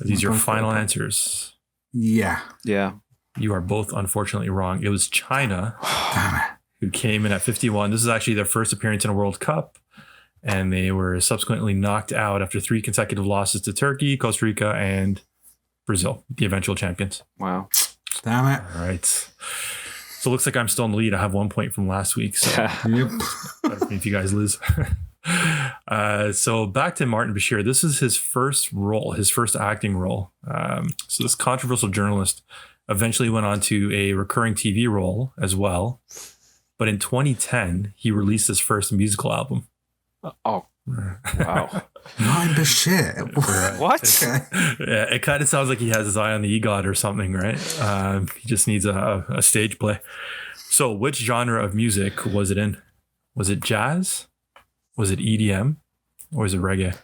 Are these your final answers? Yeah. Yeah. You are both unfortunately wrong. It was China who came in at 51. This is actually their first appearance in a World Cup. And they were subsequently knocked out after 3 consecutive losses to Turkey, Costa Rica, and Brazil, the eventual champions. Wow. Damn it. All right. So it looks like I'm still in the lead. I have 1 point from last week. So if you guys lose. So back to Martin Bashir. This is his first role, his first acting role. So this controversial journalist eventually went on to a recurring TV role as well. But in 2010, he released his first musical album. Oh, wow. Martin Bashir. What? Yeah, it kind of sounds like he has his eye on the EGOT or something, right? He just needs a stage play. So which genre of music was it in? Was it jazz? Was it EDM? Or was it reggae?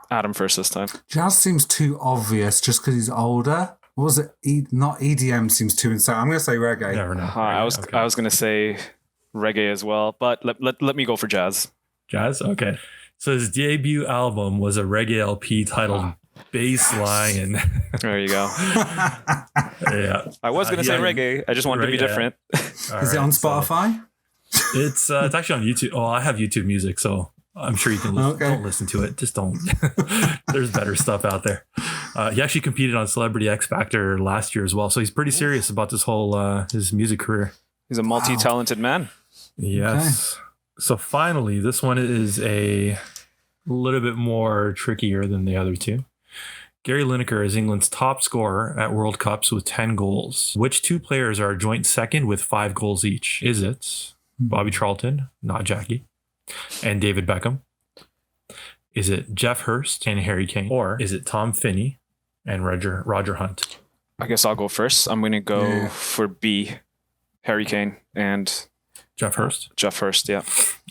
Adam first this time. Jazz seems too obvious just because he's older. What was it? Not EDM seems too insane. I'm going to say reggae. Never know. I was going to say reggae as well, but let me go for jazz. Jazz? Okay. So his debut album was a reggae LP titled Bassline. There you go. Yeah. I was going to say reggae. I just wanted to be different. Is it on Spotify? It's actually on YouTube. Oh, I have YouTube Music, so I'm sure you can listen. Okay. Don't listen to it. Just don't. There's better stuff out there. He actually competed on Celebrity X Factor last year as well, so he's pretty serious about this whole his music career. He's a multi-talented man. Yes. Okay. So finally, this one is a little bit more trickier than the other two. Gary Lineker is England's top scorer at World Cups with 10 goals. Which two players are joint second with 5 goals each? Is it Bobby Charlton, not Jackie, and David Beckham? Is it Jeff Hurst and Harry Kane? Or is it Tom Finney and Roger Hunt? I guess I'll go first. I'm going to go for B, Harry Kane and Jeff Hurst. Jeff Hurst, yeah.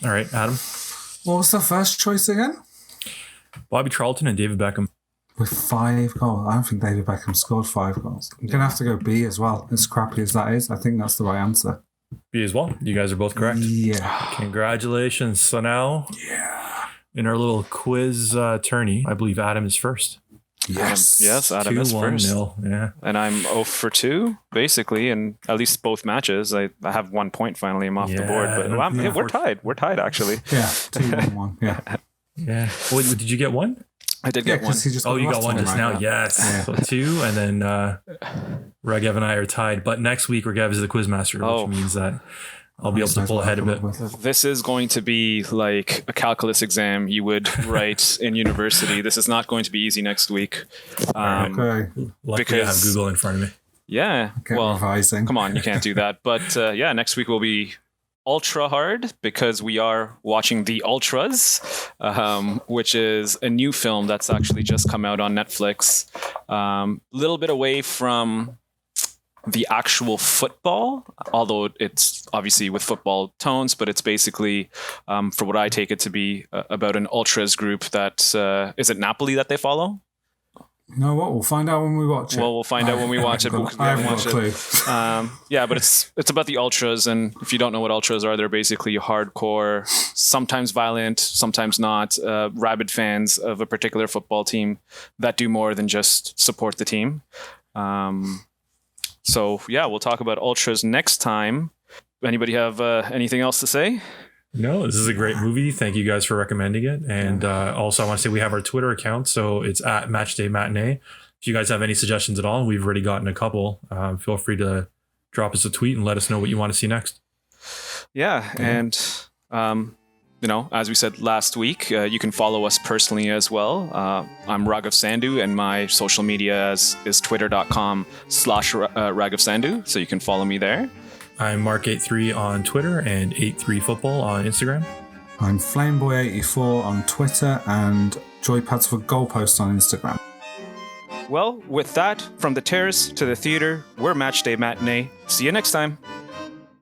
All right, Adam. What was the first choice again? Bobby Charlton and David Beckham. With 5 goals. I don't think David Beckham scored 5 goals. I'm going to have to go B as well. As crappy as that is, I think that's the right answer. B as well. You guys are both correct. Yeah. Congratulations. So now, in our little quiz tourney, I believe Adam is first. Yes. Adam is first. 2-1-0. Yeah. And I'm 0 for 2, basically, in at least both matches. I have 1 point finally. I'm off the board, but we're tied. We're tied, actually. Yeah, 2-1-1. Yeah. Yeah. Well, did you get one? I did get one. You got one just now. Right, yes. Yeah. So 2, and then Regev and I are tied. But next week, Regev is the quizmaster, which means that I'll be able to pull ahead a bit. This is going to be like a calculus exam you would write in university. This is not going to be easy next week. Okay. Luckily, I have Google in front of me. Yeah. Well, revising. Come on, you can't do that. But next week will be ultra hard because we are watching The Ultras, which is a new film that's actually just come out on Netflix. Little bit away from the actual football, although it's obviously with football tones, but it's basically, for what I take it to be, about an ultras group that, is it Napoli that they follow? You know what? We'll find out when we watch it. Well, we'll find out when we watch it. I haven't got a clue. But it's about the ultras, and if you don't know what ultras are, they're basically hardcore, sometimes violent, sometimes not, rabid fans of a particular football team that do more than just support the team. So we'll talk about ultras next time. Anybody have anything else to say? No, this is a great movie. Thank you guys for recommending it. And also I want to say we have our Twitter account. So it's at Matchday Matinee. If you guys have any suggestions at all, we've already gotten a couple. Feel free to drop us a tweet and let us know what you want to see next. Yeah. And, as we said last week, you can follow us personally as well. I'm Raghav Sandhu, and my social media is twitter.com/Raghav Sandhu. So you can follow me there. I'm Mark83 on Twitter and 83football on Instagram. I'm Flameboy84 on Twitter and Joypads for Goalpost on Instagram. Well, with that, from the terrace to the theater, we're Matchday Matinee. See you next time.